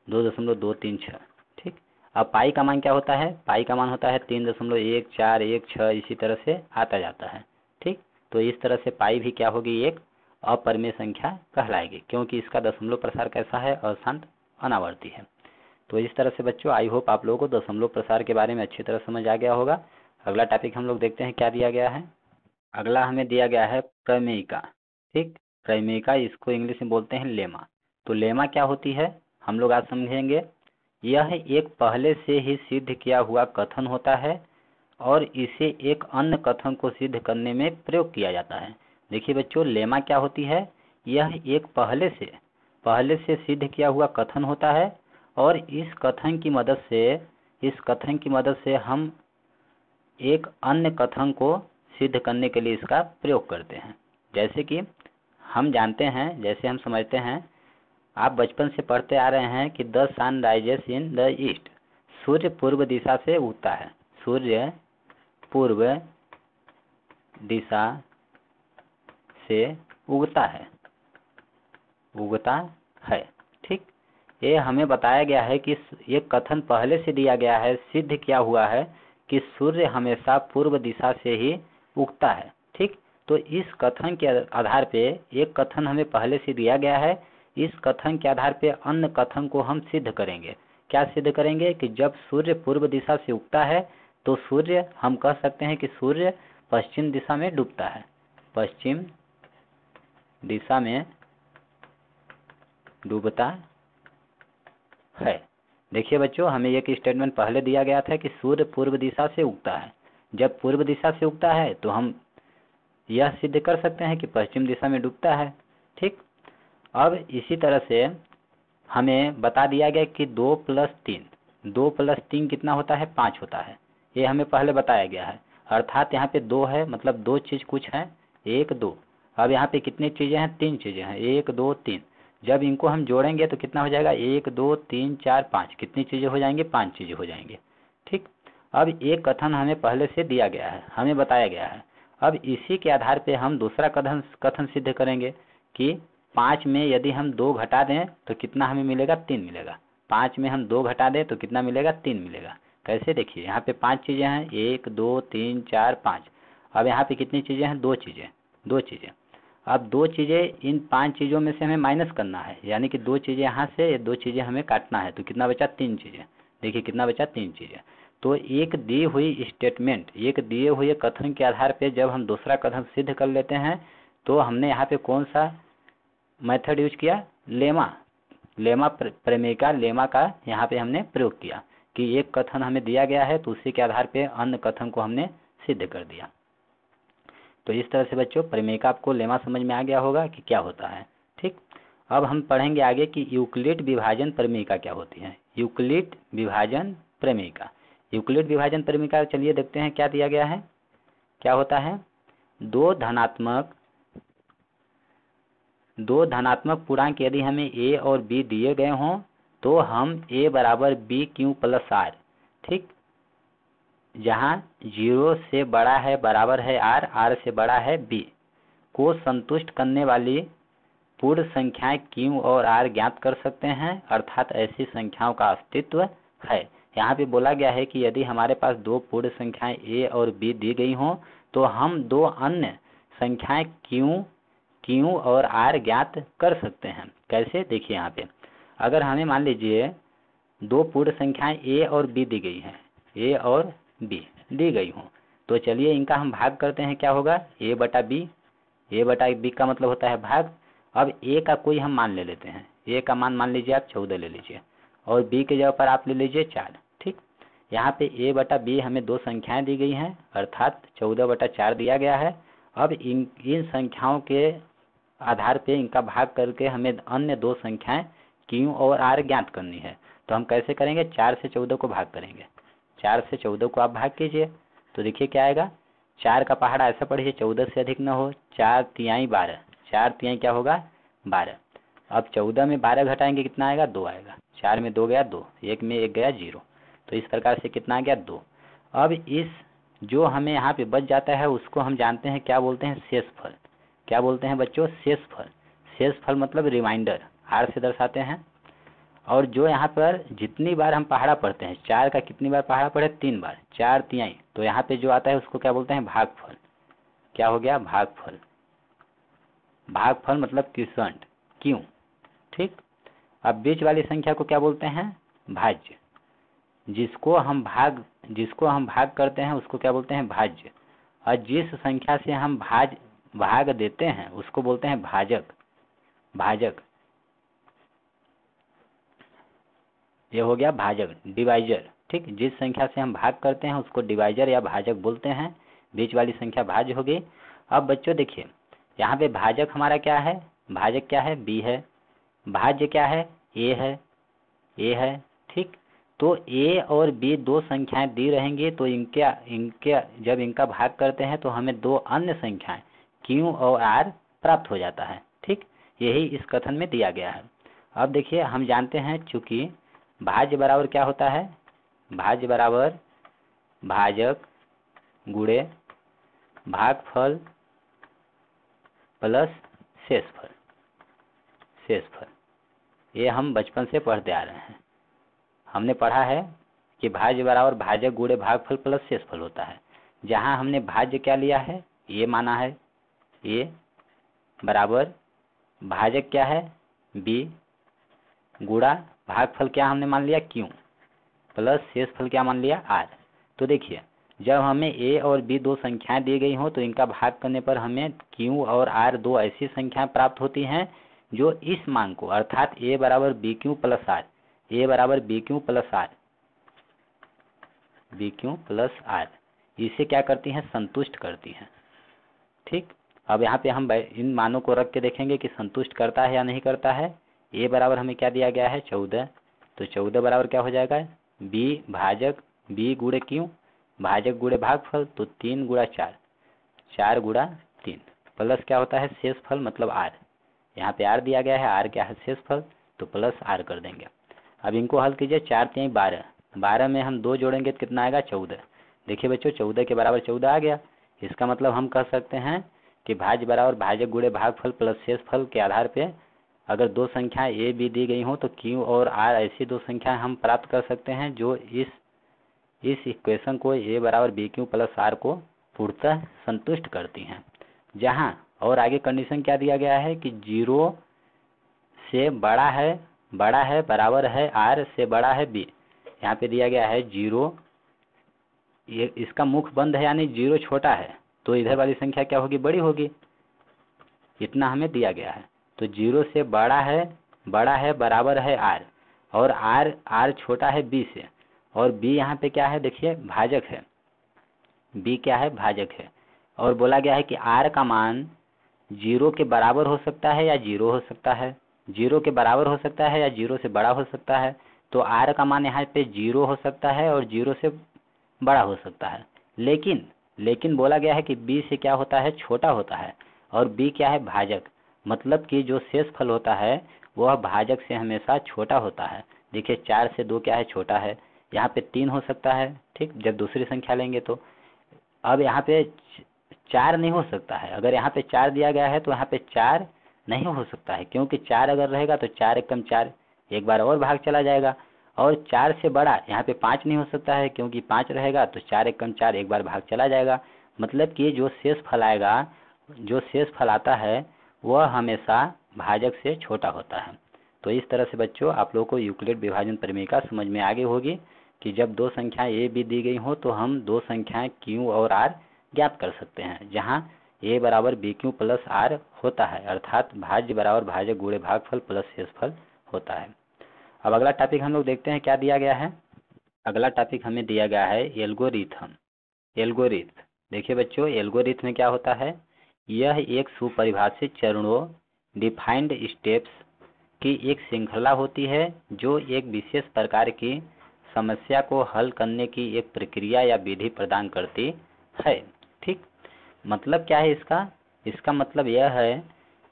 2.236। ठीक, अब पाई का मान क्या होता है, पाई का मान होता है 3.1416, इसी तरह से आता जाता है। ठीक, तो इस तरह से पाई भी क्या होगी, एक अपरिमेय संख्या कहलाएगी, क्योंकि इसका दशमलव प्रसार कैसा है, अशांत अनावर्ती है। तो इस तरह से बच्चों आई होप आप लोगों को दशमलव प्रसार के बारे में अच्छी तरह समझ आ गया होगा। अगला टॉपिक हम लोग देखते हैं क्या दिया गया है। अगला हमें दिया गया है प्रमेयिका। ठीक, प्रमेयिका इसको इंग्लिश में बोलते हैं लेमा। तो लेमा क्या होती है हम लोग आज समझेंगे। यह एक पहले से ही सिद्ध किया हुआ कथन होता है और इसे एक अन्य कथन को सिद्ध करने में प्रयोग किया जाता है। देखिए बच्चों, लेमा क्या होती है, यह एक पहले से सिद्ध किया हुआ कथन होता है और इस कथन की मदद से हम एक अन्य कथन को सिद्ध करने के लिए इसका प्रयोग करते हैं। जैसे कि हम जानते हैं, जैसे हम समझते हैं, आप बचपन से पढ़ते आ रहे हैं कि the sun rises in the east, सूर्य पूर्व दिशा से उगता है, सूर्य पूर्व दिशा से उगता है। ठीक, ये हमें बताया गया है कि ये कथन पहले से दिया गया है, सिद्ध किया हुआ है कि सूर्य हमेशा पूर्व दिशा से ही उगता है। ठीक, तो इस कथन के आधार पे, एक कथन हमें पहले से दिया गया है, इस कथन के आधार पे अन्य कथन को हम सिद्ध करेंगे। क्या सिद्ध करेंगे कि जब सूर्य पूर्व दिशा से उगता है तो सूर्य, हम कह सकते हैं कि सूर्य पश्चिम दिशा में डूबता है, पश्चिम दिशा में डूबता है। देखिए बच्चों, हमें एक स्टेटमेंट पहले दिया गया था कि सूर्य पूर्व दिशा से उगता है। जब पूर्व दिशा से उगता है तो हम यह सिद्ध कर सकते हैं कि पश्चिम दिशा में डूबता है। ठीक, अब इसी तरह से हमें बता दिया गया कि 2 + 3 कितना होता है, 5 होता है। ये हमें पहले बताया गया है, अर्थात यहाँ पे 2 है, मतलब 2 चीज कुछ है, 1 2। अब यहाँ पे कितनी चीजें हैं, 3 चीजें हैं, 1 2 3। जब इनको हम जोड़ेंगे तो कितना हो जाएगा, 1 2 3 4 5, कितनी चीजें हो जाएंगी, 5 चीजें हो जाएंगी। ठीक, अब एक कथन हमें पहले से दिया गया है, हमें बताया गया है। अब इसी के आधार पे हम दूसरा कथन सिद्ध करेंगे कि 5 में यदि हम 2 घटा दें तो कितना हमें मिलेगा, 3 मिलेगा। 5 में हम 2 घटा दें तो कितना मिलेगा, 3 मिलेगा। कैसे, देखिए यहाँ पे 5 चीजें हैं, 1 2 3 4 5। अब यहाँ पे कितनी चीजें हैं, 2 चीजें। अब 2 चीजें, इन 5 चीजों में से हमें माइनस करना है, यानी कि 2 चीजें यहाँ से, 2 चीजें हमें काटना है, तो कितना बचा, 3 चीजें। देखिए कितना बचा, 3 चीजें। तो एक दी हुई स्टेटमेंट, एक दिए हुए कथन के आधार पे जब हम दूसरा कथन सिद्ध कर लेते हैं तो हमने यहाँ पे कौन सा मेथड यूज किया, लेमा प्रमेयिका लेमा का यहाँ पे हमने प्रयोग किया कि एक कथन हमें दिया गया है तो उसी के आधार पे अन्य कथन को हमने सिद्ध कर दिया। तो इस तरह से बच्चों प्रमेयिका आपको लेमा समझ में आ गया होगा कि क्या होता है। ठीक, अब हम पढ़ेंगे आगे कि यूक्लिड विभाजन प्रमेयिका क्या होती है। यूक्लिड विभाजन प्रमेयिका, यूक्लिड विभाजन प्रमेयिका, चलिए देखते हैं क्या दिया गया है, क्या होता है। दो धनात्मक पूर्णांक यदि हमें a और b दिए गए हों तो हम a बराबर b³ + r, ठीक, जहाँ 0 से बड़ा है बराबर है r, r से बड़ा है b को संतुष्ट करने वाली पूर्ण संख्याएं q और r ज्ञात कर सकते हैं, अर्थात ऐसी संख्याओं का अस्तित्व है। यहाँ पे बोला गया है कि यदि हमारे पास 2 पूर्ण संख्याएं a और b दी गई हों तो हम 2 अन्य संख्याएं q और r ज्ञात कर सकते हैं। कैसे, देखिए यहाँ पे अगर हमें मान लीजिए 2 पूर्ण संख्याएं a और b दी गई हैं, a और b दी गई हों, तो चलिए इनका हम भाग करते हैं। क्या होगा, a बटा b का मतलब होता है भाग। अब a का कोई हम मान ले लेते हैं, a का मान लीजिए आप 14 ले लीजिए और b के जगह पर आप ले लीजिए 4। ठीक, यहाँ पे a बटा b हमें 2 संख्याएं दी गई हैं, अर्थात 14 बटा 4 दिया गया है। अब इन संख्याओं के आधार पे इनका भाग करके हमें अन्य दो संख्याएं क्यू और आर ज्ञात करनी है। तो हम कैसे करेंगे, 4 से 14 को भाग करेंगे। 4 से 14 को आप भाग कीजिए तो देखिए क्या आएगा, 4 का पहाड़ा ऐसा पढ़िए 14 से अधिक न हो, 4 तिहाई 12, 4 तिहाई क्या होगा 12। अब 14 में 12 घटाएंगे कितना आएगा, 2 आएगा। 4 में 2 गया 2, 1 में 1 गया 0, तो इस प्रकार से कितना आ गया 2। अब इस जो हमें यहाँ पे बच जाता है उसको हम जानते हैं क्या बोलते हैं, शेषफल। क्या बोलते हैं बच्चों, शेषफल। शेषफल मतलब रिमाइंडर, आर से दर्शाते हैं। और जो यहाँ पर जितनी बार हम पहाड़ा पढ़ते हैं, 4 का कितनी बार पहाड़ा पढ़े, 3 बार, 4 तिहाई, तो यहाँ पे जो आता है उसको क्या बोलते हैं, भागफल। क्या हो गया, भागफल। भागफल मतलब क्वोशिएंट, क्यों, ठीक। अब बीच वाली संख्या को क्या बोलते हैं, भाज्य। जिसको हम भाग करते हैं उसको क्या बोलते हैं, भाज्य। और जिस संख्या से हम भाग देते हैं उसको बोलते हैं भाजक। भाजक, ये हो गया भाजक, डिवाइजर, ठीक। जिस संख्या से हम भाग करते हैं उसको डिवाइजर या भाजक बोलते हैं। बीच वाली संख्या भाज्य हो गई। अब बच्चों देखिए यहाँ पे भाजक हमारा क्या है, भाजक क्या है, बी है। भाज्य क्या है, ए है, ए है, ठीक। तो ए और बी दो संख्याएं दी रहेंगी, तो इनके जब इनका भाग करते हैं तो हमें दो अन्य संख्याएं क्यू और आर प्राप्त हो जाता है, ठीक। यही इस कथन में दिया गया है। अब देखिए हम जानते हैं चूंकि भाज्य बराबर क्या होता है, भाज्य बराबर भाजक गुणे भागफल प्लस शेषफल। शेषफल ये हम बचपन से पढ़ते आ रहे हैं। हमने पढ़ा है कि भाज्य बराबर भाजक गुणे भागफल प्लस शेषफल होता है। जहां हमने भाज्य क्या लिया है, ये माना है, ये बराबर भाजक क्या है, बी, गुणा भागफल क्या हमने मान लिया, क्यू, प्लस शेषफल क्या मान लिया, आर। तो देखिए जब हमें ए और बी दो संख्याएं दी गई हो तो इनका भाग करने पर हमें क्यू और आर दो ऐसी संख्याएं प्राप्त होती हैं जो इस मान को, अर्थात ए बराबर B Q plus R, A बराबर B Q plus R, B Q plus R, इसे क्या करती हैं, संतुष्ट करती हैं, ठीक। अब यहाँ पे हम इन मानों को रख के देखेंगे कि संतुष्ट करता है या नहीं करता है। ए बराबर हमें क्या दिया गया है, 14, तो 14 बराबर क्या हो जाएगा, बी भाजक, बी गुणे क्यू भाजक गुणे भागफल, तो 3 गुणा 4, 4 गुणा 3, प्लस क्या होता है शेषफल मतलब आर। यहाँ पे आर दिया गया है, आर क्या है शेषफल, तो प्लस आर कर देंगे। अब इनको हल कीजिए, 4 3 12, 12 में हम 2 जोड़ेंगे तो कितना आएगा, 14। देखिए बच्चों 14 के बराबर 14 आ गया। इसका मतलब हम कह सकते हैं कि भाज्य बराबर भाजक गुणे भागफल प्लस शेषफल के आधार पे अगर दो संख्याएं ए बी दी गई हो तो क्यू और आर ऐसी दो संख्याएं हम प्राप्त कर सकते हैं जो इस इक्वेशन को ए बराबर बी क्यू प्लस आर को पूर्णतः संतुष्ट करती हैं। जहां और आगे कंडीशन क्या दिया गया है कि 0 से बड़ा है बराबर है आर से बड़ा है बी। यहाँ पे दिया गया है 0, ये इसका मुख बंद है यानी 0 छोटा है, तो इधर वाली संख्या क्या होगी, बड़ी होगी। इतना हमें दिया गया है। तो 0 से बड़ा है बराबर है आर, और आर छोटा है बी से, और बी यहाँ पे क्या है, देखिए भाजक है, बी क्या है, भाजक है। और बोला गया है कि आर का मान 0 के बराबर हो सकता है या 0 हो सकता है, 0 के बराबर हो सकता है या 0 से बड़ा हो सकता है। तो आर का मान यहाँ पे 0 हो सकता है और 0 से बड़ा हो सकता है। लेकिन बोला गया है कि बी से क्या होता है, छोटा होता है, और बी क्या है, भाजक, मतलब कि जो शेषफल होता है वह भाजक से हमेशा छोटा होता है। देखिए 4 से 2 क्या है, छोटा है। यहाँ पे 3 हो सकता है, ठीक, जब दूसरी संख्या लेंगे तो। अब यहाँ पे 4 नहीं हो सकता है। अगर यहाँ पे 4 दिया गया है तो यहाँ पे 4 नहीं हो सकता है, क्योंकि 4 अगर रहेगा तो 4 एकम 4, एक बार और भाग चला जाएगा। और 4 से बड़ा यहाँ पे 5 नहीं हो सकता है, क्योंकि 5 रहेगा तो 4 एकम 4, एक बार भाग चला जाएगा। मतलब कि जो शेषफल आएगा, जो शेषफल आता है वह हमेशा भाजक से छोटा होता है। तो इस तरह से बच्चों आप लोगों को यूक्लिड विभाजन प्रमेय समझ में आगे होगी कि जब दो संख्याएं ए बी दी गई हो तो हम दो संख्याएं क्यू और आर ज्ञात कर सकते हैं, जहां ए बराबर बी क्यू प्लस आर होता है, अर्थात भाज्य बराबर भाजक गुणे भागफल प्लस शेषफल होता है। अब अगला टॉपिक हम लोग देखते हैं क्या दिया गया है। अगला टॉपिक हमें दिया गया है एल्गोरिथम। एल्गोरिथम देखिए बच्चों, एल्गोरिथम में क्या होता है, यह एक सुपरिभाषित चरणों डिफाइंड स्टेप्स की एक श्रृंखला होती है जो एक विशेष प्रकार की समस्या को हल करने की एक प्रक्रिया या विधि प्रदान करती है। ठीक, मतलब क्या है इसका? इसका मतलब यह है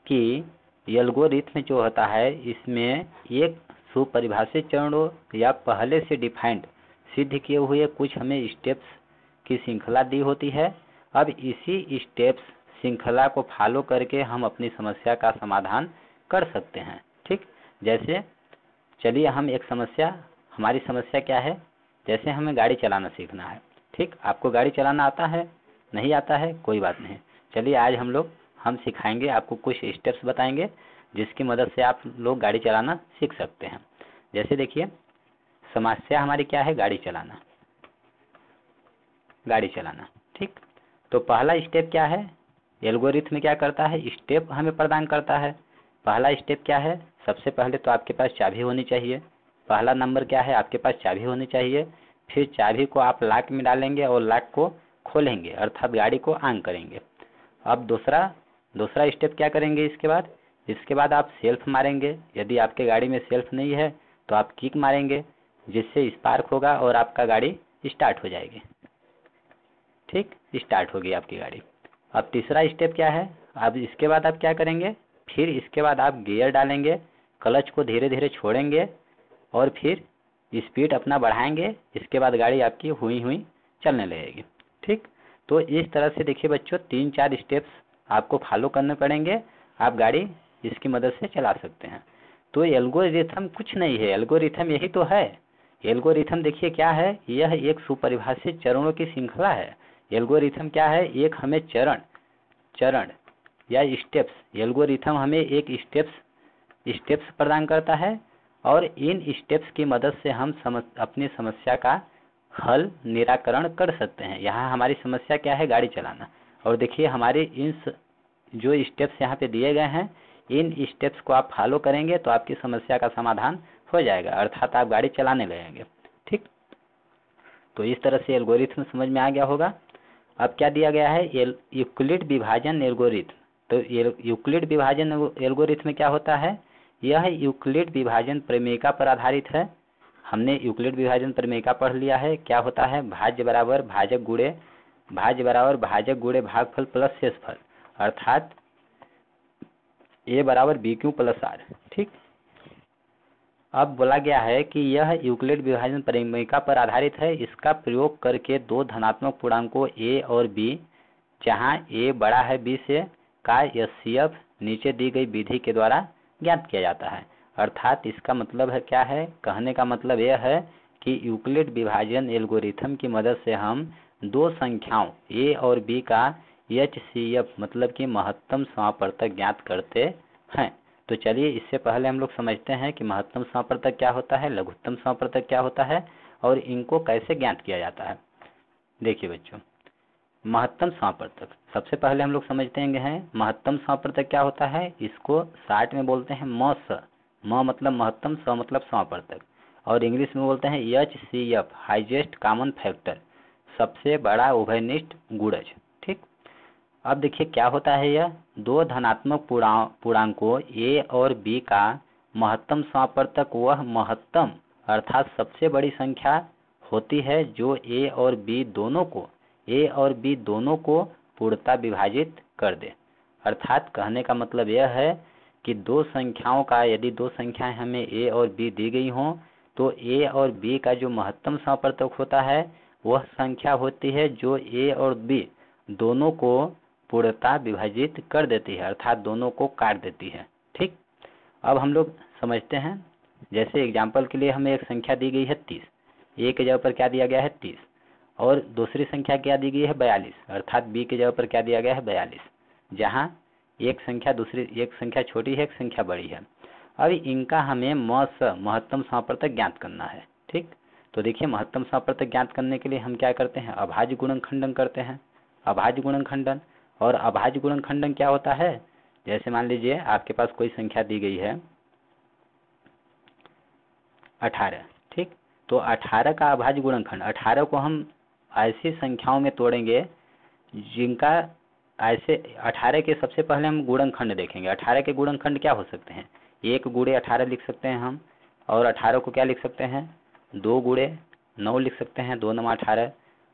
कि एल्गोरिथ्म जो होता है इसमें एक सुपरिभाषित चरणों या पहले से डिफाइंड सिद्ध किए हुए कुछ हमें स्टेप्स की श्रृंखला दी होती है। अब इसी स्टेप्स श्रृंखला को फॉलो करके हम अपनी समस्या का समाधान कर सकते हैं। ठीक, जैसे चलिए हम एक समस्या, हमारी समस्या क्या है? जैसे हमें गाड़ी चलाना सीखना है। ठीक, आपको गाड़ी चलाना आता है? नहीं आता है? कोई बात नहीं, चलिए आज हम सिखाएंगे, आपको कुछ स्टेप्स बताएंगे जिसकी मदद से आप लोग गाड़ी चलाना सीख सकते हैं। जैसे देखिए, समस्या हमारी क्या है? गाड़ी चलाना, गाड़ी चलाना। ठीक, तो पहला स्टेप क्या है? एल्गोरिथ्म क्या करता है? स्टेप हमें प्रदान करता है। पहला स्टेप क्या है? सबसे पहले तो आपके पास चाबी होनी चाहिए। पहला नंबर क्या है? आपके पास चाबी होनी चाहिए। फिर चाबी को आप लॉक में डालेंगे और लॉक को खोलेंगे, अर्थात गाड़ी को ऑन करेंगे। अब दूसरा स्टेप क्या करेंगे इसके बाद आप सेल्फ मारेंगे। यदि आपके गाड़ी में सेल्फ नहीं है तो आप किक मारेंगे, जिससे स्पार्क होगा और आपका गाड़ी स्टार्ट हो जाएगी। ठीक, स्टार्ट होगी आपकी गाड़ी। अब तीसरा स्टेप क्या है? अब इसके बाद आप क्या करेंगे? फिर इसके बाद आप गियर डालेंगे, क्लच को धीरे धीरे छोड़ेंगे और फिर स्पीड अपना बढ़ाएंगे। इसके बाद गाड़ी आपकी हुई हुई चलने लगेगी। ठीक, तो इस तरह से देखिए बच्चों, 3-4 स्टेप्स आपको फॉलो करने पड़ेंगे, आप गाड़ी इसकी मदद से चला सकते हैं। तो एल्गोरिथम कुछ नहीं है, एल्गोरिथम यही तो है। एल्गोरिथम देखिए क्या है? यह एक सुपरिभाषित चरणों की श्रृंखला है। एल्गोरिथम क्या है? एक हमें चरण या स्टेप्स, एल्गोरिथम हमें एक स्टेप्स प्रदान करता है और इन स्टेप्स की मदद से हम अपनी समस्या का हल निराकरण कर सकते हैं। यहाँ हमारी समस्या क्या है? गाड़ी चलाना। और देखिए हमारे इन जो स्टेप्स यहाँ पे दिए गए हैं, इन स्टेप्स को आप फॉलो करेंगे तो आपकी समस्या का समाधान हो जाएगा, अर्थात आप गाड़ी चलाने लगेंगे। ठीक, तो इस तरह से एल्गोरिथम समझ में आ गया होगा। अब क्या दिया गया है? यूक्लिड विभाजन एल्गोरिथम। तो यूक्लिड विभाजन एल्गोरिथम क्या होता है? यह यूक्लिड विभाजन प्रमेय पर आधारित है। हमने यूक्लिड विभाजन प्रमेय पढ़ लिया है। क्या होता है? भाज्य बराबर भाजक गुणे भागफल प्लस शेषफल, अर्थात a बराबर बी क्यू प्लस आर। ठीक, अब बोला गया है कि यह यूक्लिड विभाजन प्रमेय पर आधारित है। इसका प्रयोग करके दो धनात्मक पूर्णांकों a और b, जहां a बड़ा है b से, का एचसीएफ नीचे दी गई विधि के द्वारा ज्ञात किया जाता है। अर्थात इसका मतलब है क्या है? कहने का मतलब यह है कि यूक्लिड विभाजन एल्गोरिथम की मदद से हम दो संख्याओं a और b का एचसीएफ मतलब कि महत्तम समापर्तक ज्ञात करते हैं। तो चलिए इससे पहले हम लोग समझते हैं कि महत्तम समापर्तक क्या होता है, लघुत्तम समापर्तक क्या होता है और इनको कैसे ज्ञात किया जाता है। देखिए बच्चों, महत्तम समापर्तक सबसे पहले हम लोग समझते हैं। महत्तम समापर्तक क्या होता है? इसको शार्ट में बोलते हैं म मतलब महत्तम, स मतलब समापर्तक, और इंग्लिश में बोलते हैं एचसीएफ, हाईएस्ट कॉमन फैक्टर, सबसे बड़ा उभयनिष्ठ गुणज। ठीक, अब देखिए क्या होता है? यह दो धनात्मक पूर्णांकों a और b का महत्तम समापर्तक वह महत्तम अर्थात सबसे बड़ी संख्या होती है जो a और b दोनों को पूर्णतः विभाजित कर दे। अर्थात कहने का मतलब यह है कि दो संख्याओं का, यदि दो संख्याएं हमें a और b दी गई हों तो a और b का जो महत्तम समापर्तक होता है वह संख्या होती है जो a और b दोनों को पूर्णतः विभाजित कर देती है, अर्थात दोनों को काट देती है। ठीक, अब हम लोग समझते हैं। जैसे एग्जाम्पल के लिए हमें एक संख्या दी गई है 30, a के जगह पर क्या दिया गया है? 30, और दूसरी संख्या क्या दी गई है? 42, अर्थात b के जगह पर क्या दिया गया है? 42, जहां एक संख्या छोटी है, एक संख्या बड़ी है। अब इनका हमें महत्तम समापर्तक ज्ञात करना है। ठीक, तो देखिए महत्तम समापर्तक ज्ञात करने के लिए हम क्या करते हैं? अभाज्य गुणनखंडन करते हैं। अभाज्य गुणनखंडन, और अभाज्य गुणनखंडन क्या होता है? जैसे मान लीजिए आपके पास कोई संख्या दी गई है 18। ठीक, तो 18 का अभाज्य गुणनखंड, 18 को हम ऐसी संख्याओं में तोड़ेंगे जिनका ऐसे 18 के सबसे पहले हम गुणनखंड देखेंगे। 18 के गुणनखंड क्या हो सकते हैं? 1 गुणे 18 लिख सकते हैं हम, और 18 को क्या लिख सकते हैं? 2 गुणे 9 लिख सकते हैं, 2 9 18।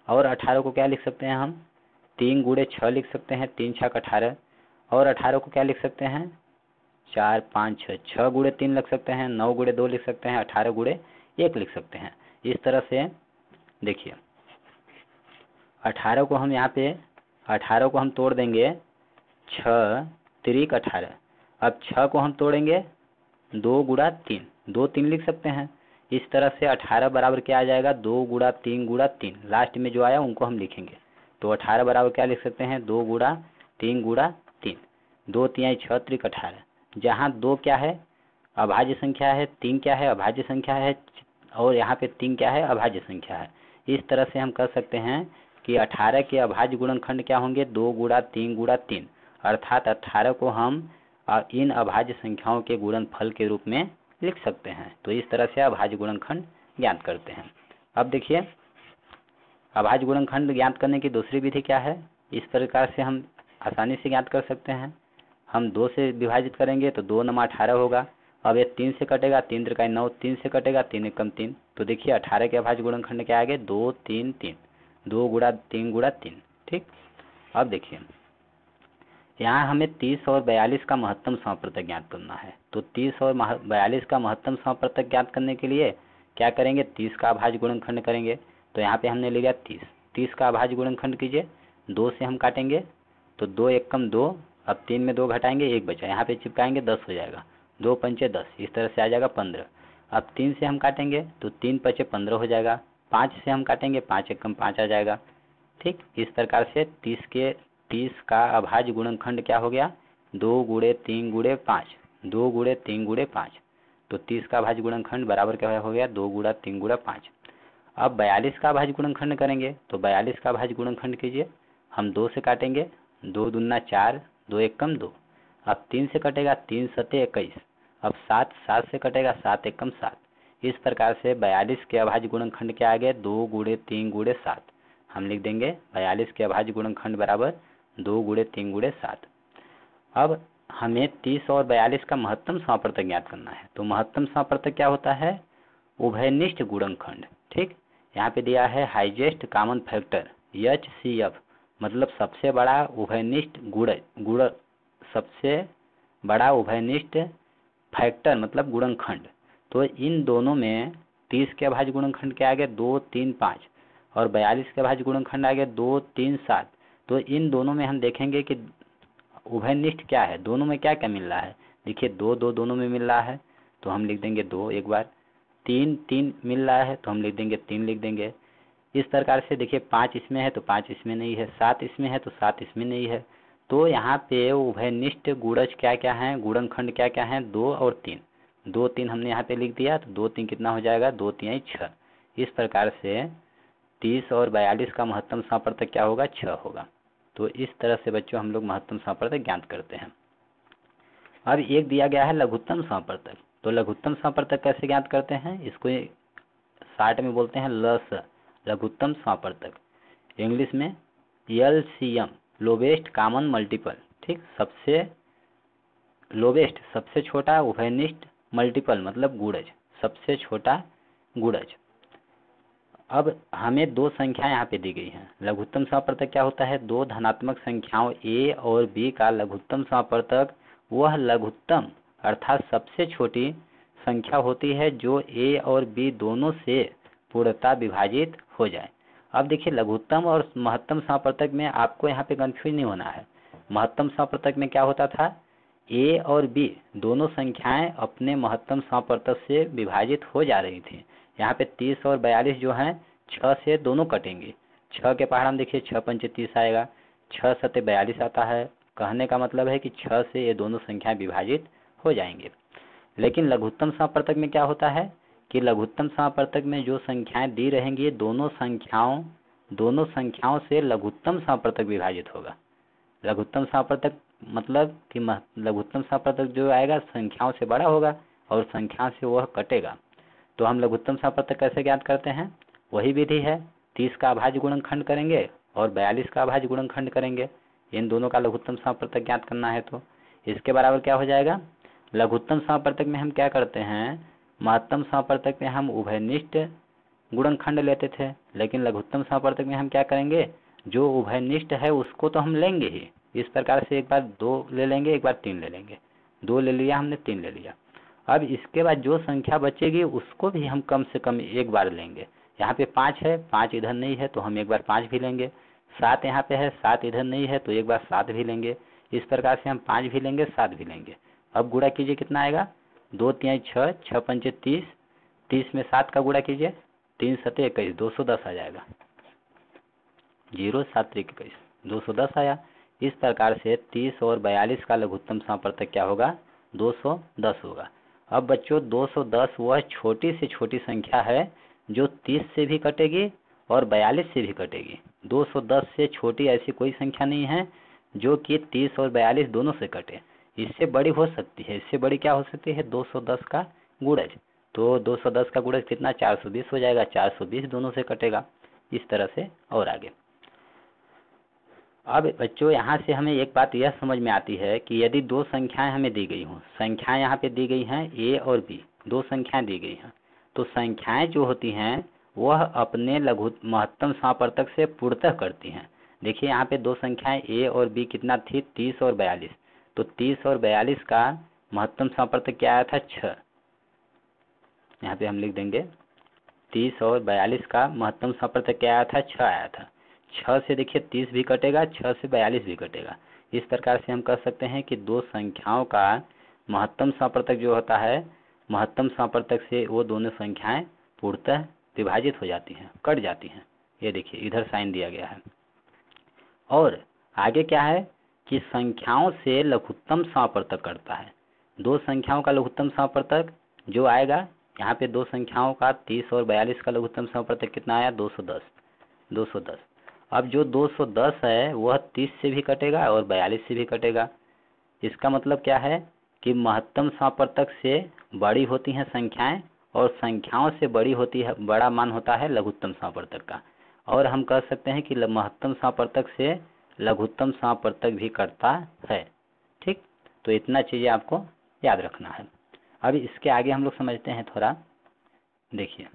और 18 को क्या लिख सकते हैं हम? 3 गुणे 6 लिख सकते हैं, 3 6 18। और 18 को क्या लिख सकते हैं? 4 5 6, 6 गुणे 3 लिख सकते हैं, 9 गुणे 2 लिख सकते हैं, 18 गुणे 1 लिख सकते हैं। इस तरह से देखिए 18 को हम यहाँ पे 18 को हम तोड़ देंगे 6 3 18। अब 6 को हम तोड़ेंगे 2 गुणा 3, 2 3 लिख सकते हैं। इस तरह से 18 बराबर क्या आ जाएगा? 2 गुणा 3 गुणा 3, लास्ट में जो आया उनको हम लिखेंगे। तो 18 बराबर क्या लिख सकते हैं? 2 गुणा 3 गुणा 3, 2 3 6 3 18। जहाँ 2 क्या है? अभाज्य संख्या है, 3 क्या है? अभाज्य संख्या है, और यहाँ पे 3 क्या है? अभाज्य संख्या है। इस तरह से हम कह सकते हैं कि 18 के अभाज्य गुणनखंड क्या होंगे? 2 गुणा 3 गुणा 3, अर्थात 18 को हम इन अभाज्य संख्याओं के गुणनफल के रूप में लिख सकते हैं। तो इस तरह से अभाज्य गुणनखंड ज्ञात करते हैं। अब देखिए अभाज्य गुणनखंड ज्ञात करने की दूसरी विधि क्या है? इस प्रकार से हम आसानी से ज्ञात कर सकते हैं। हम 2 से विभाजित करेंगे तो 2 9 18 होगा। अब ये 3 से कटेगा, 3 त्रिकाई 9, 3 से कटेगा, 3 एकम 3। तो देखिए 18 के अभाज्य गुणनखंड क्या आ गए? 2 3 3, 2 गुणा 3 गुणा 3। ठीक। अब देखिए यहाँ हमें 30 और 42 का महत्तम समप्रतक ज्ञात करना है। तो 30 और 42 का महत्तम समप्रतक ज्ञात करने के लिए क्या करेंगे? 30 का अभाज्य गुणनखंड करेंगे। तो यहाँ पे हमने ले लिया 30, 30 का अभाज्य गुणनखंड कीजिए। 2 से हम काटेंगे तो 2 एकम 2, अब 3 में 2 घटाएंगे, 1 बचा, यहाँ पे चिपकाएंगे 10 हो जाएगा, 2 पंचे 10, इस तरह से आ जाएगा 15। अब 3 से हम काटेंगे तो 3 पचे 15 हो जाएगा। 5 से हम काटेंगे, 5 एकम 5 आ जाएगा। ठीक। इस प्रकार से 30 का अभाज्य गुणनखंड क्या हो गया? 2 गुणे 3 गुणे 5, 2 गुणे 3 गुणे 5। तो 30 का अभाज्य गुणनखंड बराबर क्या हो गया? 2 गुणा 3 गुणा 5। अब 42 का अभाज्य गुणनखंड करेंगे तो 42 का अभाज्य गुणनखंड कीजिए। हम 2 से काटेंगे, 2 दूना 4, 2 एकम 2। अब 3 से कटेगा, 3 सते 21। अब 7 से कटेगा, 7 एकम 7। इस प्रकार से 42 के अभाज्य गुणनखंड क्या आ गए? 2 गुणे 3 गुणे 7। हम लिख देंगे 42 के अभाज्य गुणनखंड बराबर 2 गुणे 3 गुणे 7। अब हमें 30 और 42 का महत्तम समप्रतक ज्ञात करना है। तो महत्तम समप्रतक क्या होता है? उभयनिष्ठ गुणनखंड। ठीक। यहाँ पे दिया है हाईएस्ट कॉमन फैक्टर HCF, मतलब सबसे बड़ा उभयनिष्ठ गुण सबसे बड़ा उभयनिष्ठ फैक्टर मतलब गुणनखंड। तो इन दोनों में 30 के अभाज्य गुणनखंड क्या आ गया? 2 3 5, और 42 के अभाज्य गुणनखंड आ गया 2 3 7। तो इन दोनों में हम देखेंगे कि उभयनिष्ठ क्या है, दोनों में क्या क्या मिल रहा है। देखिए 2 2 दोनों में मिल रहा है तो हम लिख देंगे 2 एक बार, 3 3 मिल रहा है तो हम लिख देंगे 3 लिख देंगे। इस प्रकार से देखिए 5 इसमें है तो 5 इसमें नहीं है, 7 इसमें है तो 7 इसमें नहीं है। तो यहाँ पे उभयनिष्ठ गुणज क्या क्या है, गुणनखंड क्या क्या है? 2 और 3। 2 3 हमने यहाँ पे लिख दिया तो 2 3 कितना हो जाएगा? 2 3 6। इस प्रकार से 30 और 42 का महत्तम समप्रतक क्या होगा? 6 होगा। तो इस तरह से बच्चों हम लोग महत्तम समप्रतक ज्ञात करते हैं। अब एक दिया गया है लघुत्तम समप्रतक। तो लघुत्तम समप्रतक कैसे ज्ञात करते हैं? इसको शार्ट में बोलते हैं LS, लघुत्तम समप्रतक। इंग्लिश में LCM, लोवेस्ट कॉमन मल्टीपल। ठीक। सबसे लोवेस्ट सबसे छोटा उभयनिष्ठ मल्टीपल मतलब गुणज, सबसे छोटा गुणज। अब हमें 2 संख्या यहाँ पे दी गई हैं। लघुत्तम समप्रतक क्या होता है? 2 धनात्मक संख्याओं A और B का लघुत्तम समप्रतक वह लघुत्तम अर्थात सबसे छोटी संख्या होती है जो A और B दोनों से पूर्णतः विभाजित हो जाए। अब देखिए लघुत्तम और महत्तम समप्रतक में आपको यहाँ पे कंफ्यूज नहीं होना है। महत्तम समप्रतक में क्या होता था? A और B दोनों संख्याएं अपने महत्तम समप्रतक से विभाजित हो जा रही थी। यहाँ पे 30 और 42 जो हैं 6 से दोनों कटेंगे। 6 के पहाड़ हम देखिए 6 पंचे 30 आएगा, 6 सते 42 आता है। कहने का मतलब है कि 6 से ये दोनों संख्याएं विभाजित हो जाएंगे। लेकिन लघुत्तम समप्रतक में क्या होता है कि लघुत्तम समप्रतक में जो संख्याएं दी रहेंगी दोनों संख्याओं से लघुत्तम समप्रतक विभाजित होगा। लघुत्तम समप्रतक मतलब कि लघुत्तम समप्रतक जो आएगा संख्याओं से बड़ा होगा और संख्या से वह कटेगा। तो हम लघुत्तम समप्रतक कैसे ज्ञात करते हैं? वही विधि है, 30 का अभाज्य गुणनखंड करेंगे और 42 का अभाज्य गुणनखंड करेंगे। इन दोनों का लघुत्तम समापवर्तक ज्ञात करना है तो इसके बराबर क्या हो जाएगा, लघुत्तम समापवर्तक में हम क्या करते हैं, महत्तम समापवर्तक में हम उभयनिष्ठ गुणनखंड लेते थे, लेकिन लघुत्तम समापवर्तक में हम क्या करेंगे, जो उभयनिष्ठ है उसको तो हम लेंगे ही। इस प्रकार से एक बार 2 ले लेंगे, एक बार 3 ले लेंगे, 2 ले लिया हमने, 3 ले लिया। अब इसके बाद जो संख्या बचेगी उसको भी हम कम से कम एक बार लेंगे। यहाँ पे 5 है, 5 इधर नहीं है तो हम एक बार 5 भी लेंगे। 7 यहाँ पे है, 7 इधर नहीं है तो एक बार 7 भी लेंगे। इस प्रकार से हम 5 भी लेंगे, 7 भी लेंगे। अब गुणा कीजिए, कितना आएगा, 2 3 6, 6 5 30, 30 में 7 का गुणा कीजिए, 3 7 21, 210 आ जाएगा। 0 7 3 21, 210 आया। इस प्रकार से 30 और 42 का लघुत्तम समापवर्तक क्या होगा, 210 होगा। अब बच्चों 210 वह छोटी से छोटी संख्या है जो 30 से भी कटेगी और 42 से भी कटेगी। 210 से छोटी ऐसी कोई संख्या नहीं है जो कि 30 और 42 दोनों से कटे। इससे बड़ी हो सकती है, इससे बड़ी क्या हो सकती है, 210 का गुणज। तो 210 का गुणज कितना, 420 हो जाएगा, 420 दोनों से कटेगा। इस तरह से और आगे। अब बच्चों यहाँ से हमें एक बात यह समझ में आती है कि यदि 2 संख्याएं हमें दी गई हों, संख्याएं यहाँ पे दी गई हैं A और B, 2 संख्याएं दी गई हैं, तो संख्याएं जो होती हैं वह अपने महत्तम समापवर्तक से पूर्णतः करती हैं। देखिए यहाँ पे 2 संख्याएं A और B कितना थी, 30 और 42। तो 30 और 42 का महत्तम समापवर्तक क्या आया था, 6। यहाँ पे हम लिख देंगे 30 और 42 का महत्तम समापवर्तक क्या आया था, 6 आया था। 6 से देखिए 30 भी कटेगा, 6 से 42 भी कटेगा। इस प्रकार से हम कह सकते हैं कि 2 संख्याओं का महत्तम समापवर्तक जो होता है, महत्तम समापवर्तक से वो दोनों संख्याएं पूर्णतः विभाजित हो जाती हैं, कट जाती हैं। ये देखिए इधर साइन दिया गया है। और आगे क्या है कि संख्याओं से लघुत्तम समापवर्तक करता है। 2 संख्याओं का लघुत्तम समापवर्तक जो आएगा, यहाँ पे 2 संख्याओं का 30 और 42 का लघुत्तम समापवर्तक कितना आया, 210। अब जो 210 है वह 30 से भी कटेगा और 42 से भी कटेगा। इसका मतलब क्या है कि महत्तम समापवर्तक से बड़ी होती हैं संख्याएं और संख्याओं से बड़ी होती है, बड़ा मान होता है लघुत्तम समापवर्तक का। और हम कह सकते हैं कि महत्तम समापवर्तक से लघुत्तम समापवर्तक भी कटता है। ठीक, तो इतना चीज़ें आपको याद रखना है। अब इसके आगे हम लोग समझते हैं थोड़ा। देखिए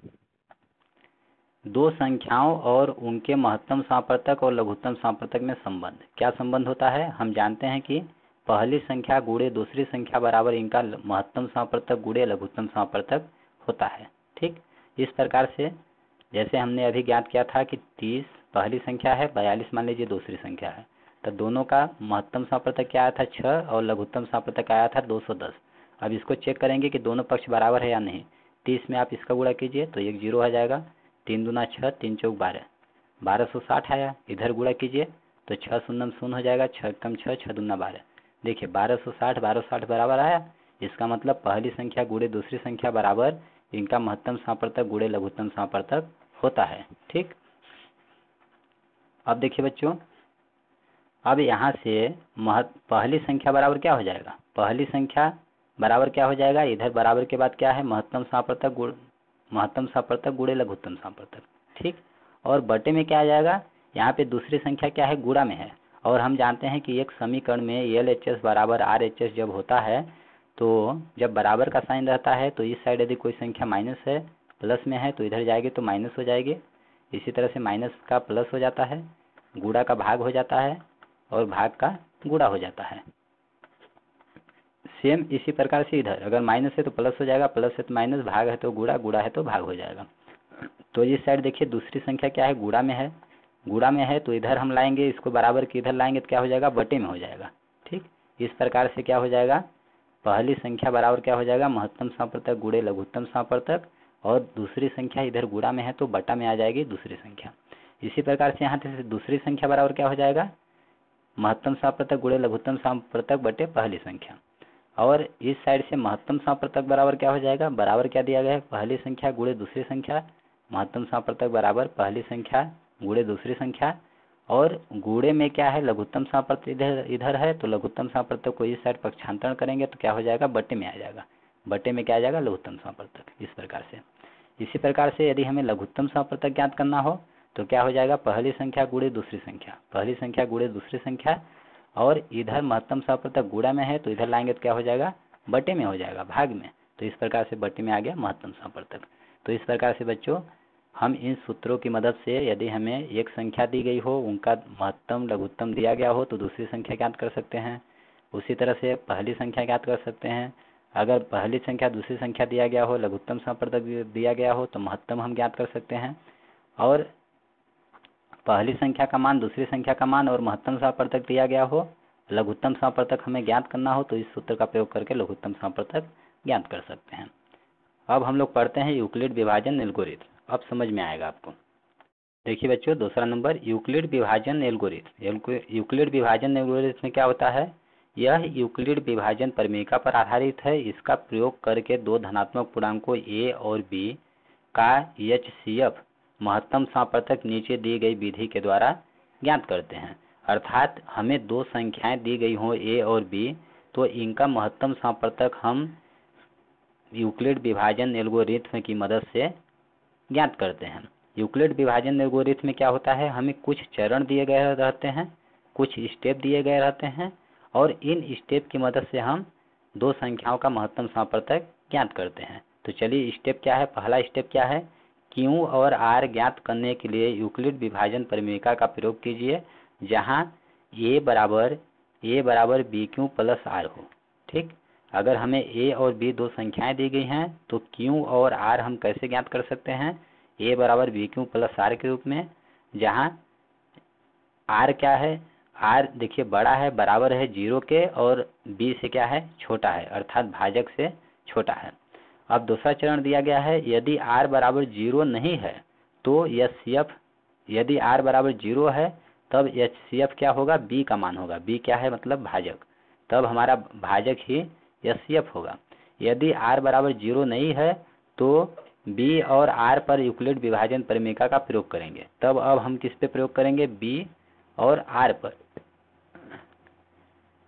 2 संख्याओं और उनके महत्तम समापवर्तक और लघुत्तम समापवर्तक में संबंध, क्या संबंध होता है, हम जानते हैं कि पहली संख्या गुणे दूसरी संख्या बराबर इनका महत्तम समापवर्तक गुणे लघुत्तम समापवर्तक होता है। ठीक, इस प्रकार से जैसे हमने अभी ज्ञात किया था कि 30 पहली संख्या है, 42 मान लीजिए दूसरी संख्या है, तो दोनों का महत्तम समापवर्तक क्या आया था, 6, और लघुत्तम समापवर्तक आया था 210। अब इसको चेक करेंगे कि दोनों पक्ष बराबर है या नहीं। 30 में आप इसका गुणा कीजिए तो 1 0 आ जाएगा, 3 दूना 6, 3 चौक 12, 1260 आया। इधर गुणा कीजिए तो 6 शून्य 0 हो जाएगा, 6 कम 6, 6 दूना 12। देखिए 1260 बराबर आया। इसका मतलब पहली संख्या गुणे दूसरी संख्या बराबर इनका महत्तम समापवर्तक गुणे लघुत्तम समापवर्तक होता है। ठीक, अब देखिए बच्चों, अब यहाँ से पहली संख्या बराबर क्या हो जाएगा, पहली संख्या बराबर क्या हो जाएगा, इधर बराबर के बाद क्या है, महत्तम समापवर्तक गुणे लघुत्तम समापवर्तक। ठीक, और बटे में क्या आ जाएगा, यहाँ पे दूसरी संख्या क्या है, गुणा में है। और हम जानते हैं कि एक समीकरण में LHS बराबर RHS जब होता है, तो जब बराबर का साइन रहता है तो इस साइड यदि कोई संख्या माइनस है, प्लस में है तो इधर जाएगी तो माइनस हो जाएगी। इसी तरह से माइनस का प्लस हो जाता है, गुणा का भाग हो जाता है और भाग का गुणा हो जाता है। सेम इसी प्रकार से इधर अगर माइनस है तो प्लस हो जाएगा, प्लस है तो माइनस, भाग है तो गुणा, गुणा है तो भाग हो जाएगा। तो इस साइड देखिए दूसरी संख्या क्या है, गुणा में है, गुणा में है तो इधर हम लाएंगे, इसको बराबर के इधर लाएंगे तो क्या हो जाएगा, बटे में हो जाएगा। ठीक, इस प्रकार से क्या हो जाएगा, पहली संख्या बराबर क्या हो जाएगा, महत्तम समापवर्तक गुणे लघुत्तम समापवर्तक, और दूसरी संख्या इधर गुणा में है तो बटा में आ जाएगी दूसरी संख्या। इसी प्रकार से यहाँ से दूसरी संख्या बराबर क्या हो जाएगा, महत्तम समापवर्तक गुणे लघुत्तम समापवर्तक बटे पहली संख्या। और इस साइड से महत्तम समापवर्तक बराबर क्या हो जाएगा, बराबर क्या दिया गया है, पहली संख्या गुणे दूसरी संख्या, महत्तम समापवर्तक बराबर पहली संख्या गुणे दूसरी संख्या, और गुणे में क्या है, लघुत्तम समापवर्तक इधर है तो लघुत्तम समापवर्तक को इस साइड पक्षांतरण करेंगे तो क्या हो जाएगा, बटे में आ जाएगा, बटे में क्या आ जाएगा, लघुत्तम समापवर्तक। इस प्रकार से इसी प्रकार से यदि हमें लघुत्तम समापवर्तक ज्ञात करना हो तो क्या हो जाएगा, पहली संख्या गुणे दूसरी संख्या, पहली संख्या गुणे दूसरी संख्या, और इधर महत्तम सहप्रतक गुणा में है तो इधर लाएंगे तो क्या हो जाएगा, बटे में हो जाएगा, भाग में। तो इस प्रकार से बटे में आ गया महत्तम सहप्रतक। तो इस प्रकार से बच्चों हम इन सूत्रों की मदद से यदि हमें एक संख्या दी गई हो, उनका महत्तम लघुत्तम दिया गया हो तो दूसरी संख्या ज्ञात कर सकते हैं। उसी तरह से पहली संख्या ज्ञात कर सकते हैं। अगर पहली संख्या दूसरी संख्या दिया गया हो, लघुत्तम सहप्रतक दिया गया हो तो महत्तम हम ज्ञात कर सकते हैं। और पहली संख्या का मान, दूसरी संख्या का मान और महत्तम सहप्रतक दिया गया हो, लघुत्तम सहप्रतक हमें ज्ञात करना हो तो इस सूत्र का प्रयोग करके लघुत्तम सहप्रतक ज्ञात कर सकते हैं। अब हम लोग पढ़ते हैं यूक्लिड विभाजन एल्गोरिथम। अब समझ में आएगा आपको। देखिए बच्चों, दूसरा नंबर यूक्लिड विभाजन एल्गोरिथम। यूक्लिड विभाजन एल्गोरिथम में क्या होता है, यह यूक्लिड विभाजन प्रमेयिका पर आधारित है। इसका प्रयोग करके दो धनात्मक पूर्णांकों a और b का HCF महत्तम सहप्रतक नीचे दी गई विधि के द्वारा ज्ञात करते हैं। अर्थात हमें दो संख्याएं दी गई हों a और b, तो इनका महत्तम सहप्रतक हम यूक्लिड विभाजन एल्गोरिथम की मदद से ज्ञात करते हैं। यूक्लिड विभाजन एल्गोरिथम में क्या होता है, हमें कुछ चरण दिए गए रहते हैं, कुछ स्टेप दिए गए रहते हैं और इन स्टेप की मदद से हम दो संख्याओं का महत्तम सहप्रतक ज्ञात करते हैं। तो चलिए स्टेप क्या है, पहला स्टेप क्या है, Q और R ज्ञात करने के लिए यूक्लिड विभाजन प्रमेयिका का प्रयोग कीजिए, जहां a बराबर BQ प्लस R हो। ठीक, अगर हमें a और b दो संख्याएं दी गई हैं तो Q और R हम कैसे ज्ञात कर सकते हैं, a बराबर BQ प्लस R के रूप में, जहां R क्या है, R देखिए बड़ा है, बराबर है 0 के और b से क्या है, छोटा है, अर्थात भाजक से छोटा है। अब दूसरा चरण दिया गया है, यदि R बराबर 0 नहीं है तो HCF, यदि R बराबर 0 है तब HCF क्या होगा, b का मान होगा। b क्या है, मतलब भाजक, तब हमारा भाजक ही HCF होगा। यदि R बराबर 0 नहीं है तो b और R पर यूक्लिड विभाजन प्रमेयिका का प्रयोग करेंगे। तब अब हम किस पे प्रयोग करेंगे, b और R पर,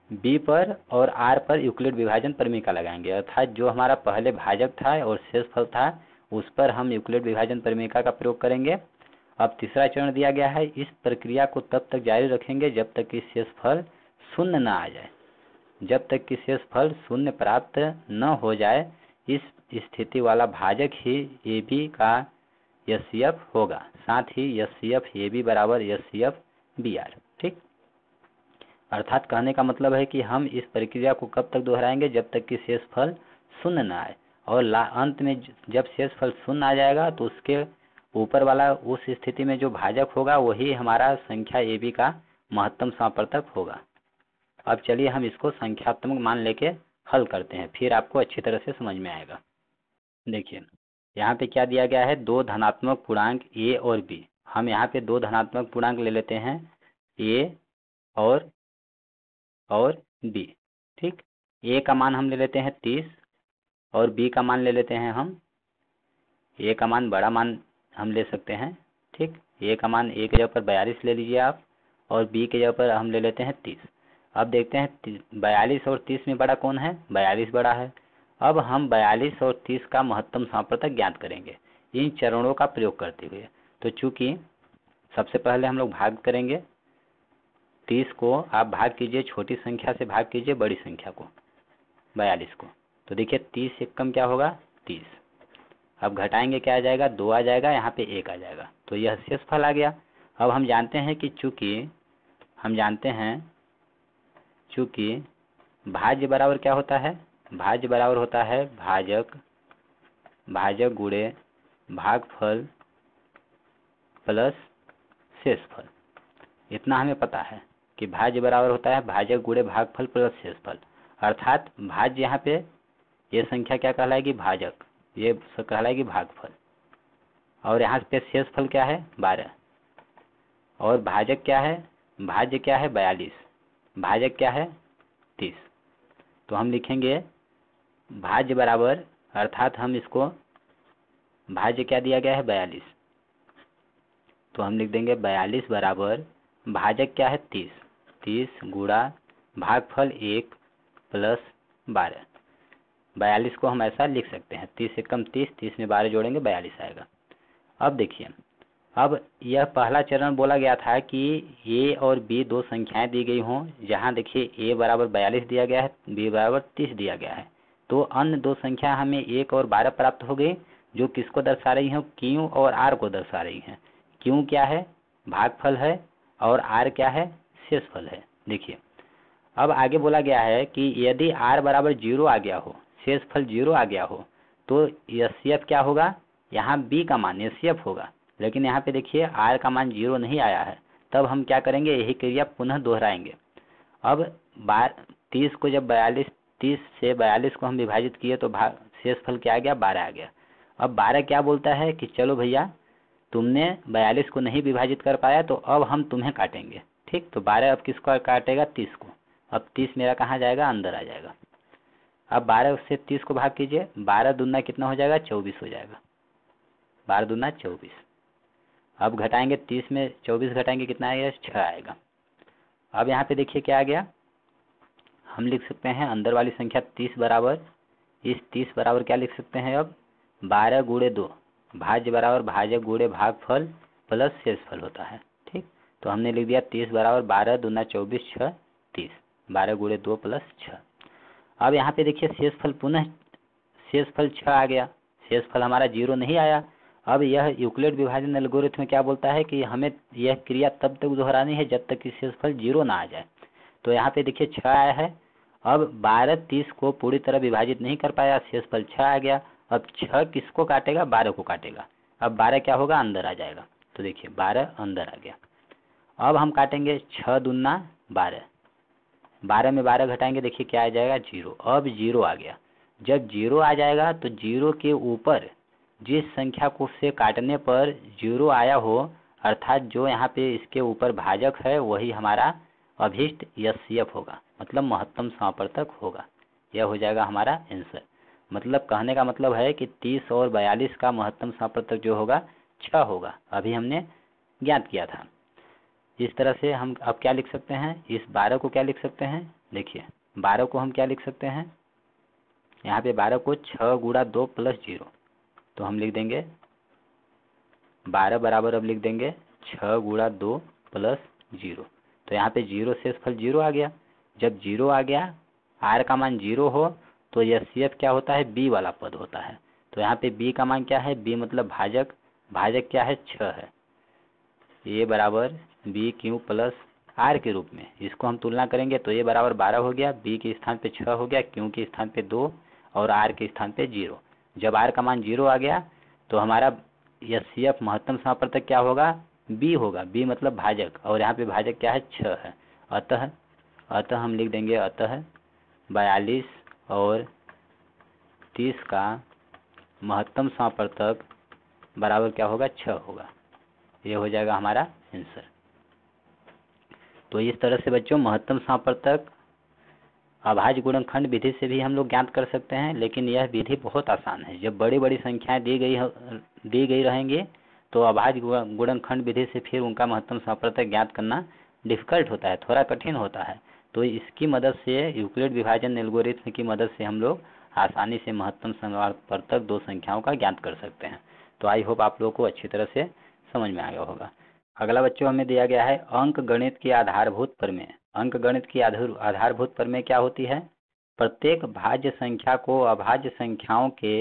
b पर और R पर यूक्लिड विभाजन प्रमेयिका लगाएंगे। अर्थात जो हमारा पहले भाजक था और शेषफल था उस पर हम यूक्लिड विभाजन प्रमेयिका का प्रयोग करेंगे। अब तीसरा चरण दिया गया है, इस प्रक्रिया को तब तक जारी रखेंगे जब तक कि शेषफल शून्य न आ जाए, जब तक कि शेषफल शून्य प्राप्त न हो जाए। इस स्थिति वाला भाजक ही AB का HCF होगा, साथ ही HCF AB बराबर HCF BR। ठीक, अर्थात कहने का मतलब है कि हम इस प्रक्रिया को कब तक दोहराएंगे, जब तक कि शेषफल शून्य न आए, और अंत में जब शेषफल शून्य आ जाएगा तो उसके ऊपर वाला उस स्थिति में जो भाजक होगा वही हमारा संख्या AB का महत्तम सहप्रतक होगा। अब चलिए हम इसको संख्यात्मक मान लेके हल करते हैं, फिर आपको अच्छी तरह से समझ में आएगा। देखिए यहाँ पे क्या दिया गया है, दो धनात्मक पूर्णांक a और b। हम यहाँ पे दो धनात्मक पूर्णांक ले लेते हैं, a और b। ठीक, a का मान हम ले लेते हैं 30 और b का मान ले लेते हैं हम, a का मान बड़ा मान हम ले सकते हैं। ठीक, a का मान a के जगह पर 42 ले लीजिए आप, और b के जगह पर हम ले लेते हैं 30। अब देखते हैं 42 और 30 में बड़ा कौन है, 42 बड़ा है। अब हम 42 और 30 का महत्तम सहप्रतक ज्ञात करेंगे इन चरणों का प्रयोग करते हुए। तो चूंकि सबसे पहले हम लोग भाग करेंगे, 30 को आप भाग कीजिए, छोटी संख्या से भाग कीजिए बड़ी संख्या को, 42 को। तो देखिए 30 से कम क्या होगा, 30। अब घटाएंगे क्या आ जाएगा, 2 आ जाएगा, यहाँ पे 1 आ जाएगा, तो यह शेषफल आ गया। अब हम जानते हैं कि चूंकि भाज्य बराबर क्या होता है, भाज्य बराबर होता है भाजक गुणे भागफल प्लस शेषफल। इतना हमें पता है कि भाज्य बराबर होता है भाजक गुणे भागफल प्लस शेषफल। अर्थात भाज्य यहाँ पे ये संख्या क्या कहलाएगी, भाजक, ये कहलाएगी भागफल, और यहाँ पे शेषफल क्या है 12, और भाजक क्या है, भाज्य क्या है 42, भाजक क्या है 30। तो हम लिखेंगे भाज्य बराबर, अर्थात हम इसको भाज्य क्या दिया गया है 42, तो हम लिख देंगे 42 बराबर भाजक क्या है 30 गुणा भागफल 1 प्लस 12। 42 को हम ऐसा लिख सकते हैं, 30 से कम 30, 30 में 12 जोड़ेंगे 42 आएगा। अब देखिए, अब यह पहला चरण बोला गया था कि ए और बी दो संख्याएं दी गई हों, जहां देखिए ए बराबर 42 दिया गया है, बी बराबर 30 दिया गया है। तो अन्य दो संख्या हमें 1 और 12 प्राप्त हो गई, जो किसको दर्शा रही हैं? क्यू और आर को दर्शा रही हैं। क्यू क्या है? भागफल है, और आर क्या है? शेषफल है। देखिए अब आगे बोला गया है कि यदि आर बराबर 0 आ गया हो, शेषफल 0 आ गया हो, तो एचसीएफ क्या होगा? यहाँ बी का मान एचसीएफ होगा, लेकिन यहाँ पे देखिए आर का मान 0 नहीं आया है। तब हम क्या करेंगे? यही क्रिया पुनः दोहराएंगे। अब 30 को जब 30 से 42 को हम विभाजित किए तो शेषफल क्या आ गया? 12 आ गया। अब 12 क्या बोलता है कि चलो भैया तुमने 42 को नहीं विभाजित कर पाया, तो अब हम तुम्हें काटेंगे। ठीक, तो 12 अब किसको काटेगा? 30 को। अब 30 मेरा कहाँ जाएगा? अंदर आ जाएगा। अब 12 से 30 को भाग कीजिए, 12 दूना कितना हो जाएगा? 24 हो जाएगा। 12 दूना 24। अब घटाएंगे, 30 में 24 घटाएंगे कितना आएगा? 6 आएगा। अब यहाँ पे देखिए क्या आ गया? हम लिख सकते हैं अंदर वाली संख्या 30 बराबर, इस 30 बराबर क्या लिख सकते हैं? अब 12 गुणे 2, भाज्य बराबर भाजक गुणे भागफल प्लस शेषफल होता है। ठीक, तो हमने लिख दिया 30 बराबर 12 दूना 24 6 30, 12 गुणे 2 प्लस 6। अब यहाँ पे देखिए शेषफल पुनः शेषफल 6 आ गया, शेषफल हमारा 0 नहीं आया। अब यह यूक्लिड विभाजन एल्गोरिथम में क्या बोलता है कि हमें यह क्रिया तब तक दोहरानी है जब तक कि शेषफल 0 ना आ जाए। तो यहाँ पे देखिए 6 आया है। अब 12 30 को पूरी तरह विभाजित नहीं कर पाया, शेषफल 6 आ गया। अब 6 किसको काटेगा? 12 को काटेगा। अब 12 क्या होगा? अंदर आ जाएगा। तो देखिए 12 अंदर आ गया। अब हम काटेंगे 6 दूना 12, 12 में 12 घटाएंगे, देखिए क्या आ जाएगा? 0। अब 0 आ गया। जब 0 आ जाएगा तो 0 के ऊपर जिस संख्या को से काटने पर 0 आया हो, अर्थात जो यहाँ पे इसके ऊपर भाजक है वही हमारा अभीष्ट एचसीएफ होगा, मतलब महत्तम समापवर्तक होगा। यह हो जाएगा हमारा आंसर। मतलब कहने का मतलब है कि 30 और 42 का महत्तम समापवर्तक जो होगा 6 होगा, अभी हमने ज्ञात किया था। इस तरह से हम अब क्या लिख सकते हैं? इस 12 को क्या लिख सकते हैं? देखिए 12 को हम क्या लिख सकते हैं? यहाँ पे 12 को 6 गुणा 2 प्लस 0, तो हम लिख देंगे 12 बराबर, अब लिख देंगे 6 गुणा 2 प्लस 0। तो यहाँ पे 0 शेषफल 0 आ गया। जब 0 आ गया, आर का मान 0 हो, तो एचसीएफ क्या होता है? बी वाला पद होता है। तो यहाँ पे बी का मान क्या है? बी मतलब भाजक, भाजक क्या है? 6 है। ए बराबर बी क्यू प्लस आर के रूप में इसको हम तुलना करेंगे तो ए बराबर 12 हो गया, बी के स्थान पे 6 हो गया, क्यू के स्थान पे 2 और आर के स्थान पे 0। जब आर का मान 0 आ गया तो हमारा एचसीएफ महत्तम समापवर्तक क्या होगा? बी होगा। बी मतलब भाजक, और यहाँ पे भाजक क्या है? 6 है। अतः हम लिख देंगे अतः 42 और 30 का महत्तम समापवर्तक बराबर क्या होगा? 6 होगा। ये हो जाएगा हमारा आंसर। तो इस तरह से बच्चों महत्तम समापवर्तक अभाज्य गुणनखंड विधि से भी हम लोग ज्ञात कर सकते हैं, लेकिन यह विधि बहुत आसान है। जब बड़ी बड़ी संख्याएं दी गई रहेंगी तो अभाज्य गुणनखंड विधि से फिर उनका महत्तम समापवर्तक ज्ञात करना डिफिकल्ट होता है, थोड़ा कठिन होता है। तो इसकी मदद से, यूक्लिड विभाजन एल्गोरिथम की मदद से हम लोग आसानी से महत्तम समापवर्तक दो संख्याओं का ज्ञात कर सकते हैं। तो आई होप आप लोगों को अच्छी तरह से समझ में आ गया होगा। अगला बच्चों हमें दिया गया है अंक गणित की आधारभूत प्रमेय। अंक गणित की आधारभूत प्रमेय क्या होती है? प्रत्येक भाज्य संख्या को अभाज्य संख्याओं के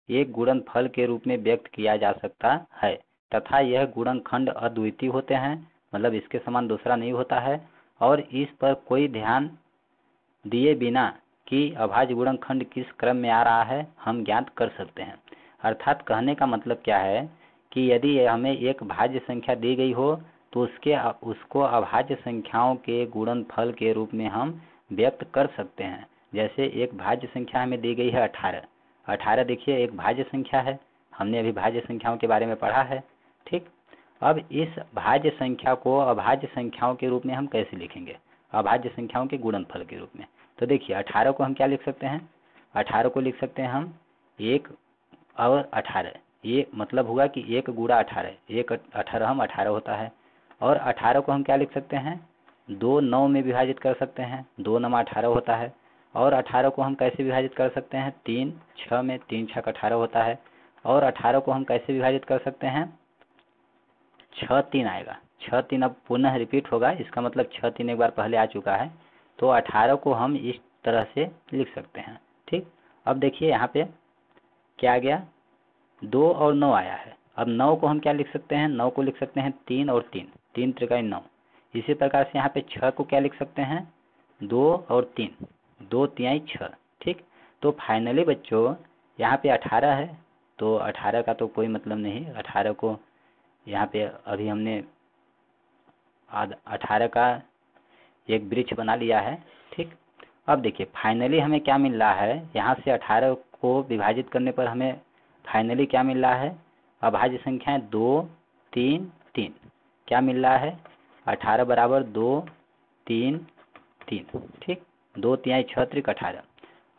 एक गुणनफल के रूप में व्यक्त किया जा सकता है तथा यह गुणनखंड अद्वितीय होते हैं, मतलब इसके समान दूसरा नहीं होता है, और इस पर कोई ध्यान दिए बिना कि अभाज्य गुणनखंड किस क्रम में आ रहा है हम ज्ञात कर सकते हैं। अर्थात कहने का मतलब क्या है कि यदि हमें एक भाज्य संख्या दी गई हो तो उसको अभाज्य संख्याओं के गुणनफल के रूप में हम व्यक्त कर सकते हैं। जैसे एक भाज्य संख्या हमें दी गई है 18, 18 देखिए एक भाज्य संख्या है, हमने अभी भाज्य संख्याओं के बारे में पढ़ा है। ठीक, अब इस भाज्य संख्या को अभाज्य संख्याओं के रूप में हम कैसे लिखेंगे? अभाज्य संख्याओं के गुणनफल के रूप में। तो देखिए 18 को हम क्या लिख सकते हैं? 18 को लिख सकते हैं हम 1 और 18, ये मतलब हुआ कि 1 गुणा 18, 1 18 18 होता है। और 18 को हम क्या लिख सकते हैं? 2 9 में विभाजित कर सकते हैं, 2 9 18 होता है। और 18 को हम कैसे विभाजित कर सकते हैं? 3 6 में, 3 6 18 होता है। और 18 को हम कैसे विभाजित कर सकते हैं? 6 3 आएगा, 6 3 अब पुनः रिपीट होगा, इसका मतलब 6 3 एक बार पहले आ चुका है, तो 18 को हम इस तरह से लिख सकते हैं। ठीक, अब देखिए यहाँ पे क्या आ गया, 2 और 9 आया है। अब 9 को हम क्या लिख सकते हैं, 9 को लिख सकते हैं 3 और 3, 3 त्रिकाई 9। इसी प्रकार से यहाँ पे 6 को क्या लिख सकते हैं, 2 और 3, 2 तिहाई 6। ठीक, तो फाइनली बच्चों यहाँ पे 18 है, तो 18 का तो कोई मतलब नहीं, 18 को यहाँ पे अभी हमने 18 का एक वृक्ष बना लिया है। ठीक, अब देखिए फाइनली हमें क्या मिल रहा है, यहाँ से 18 को विभाजित करने पर हमें फाइनली क्या मिल रहा है, अभाज्य संख्याएं 2 3 3, क्या मिल रहा है, 18 बराबर 2 3 3। ठीक, 2 तिहाई 6 त्रिक 18,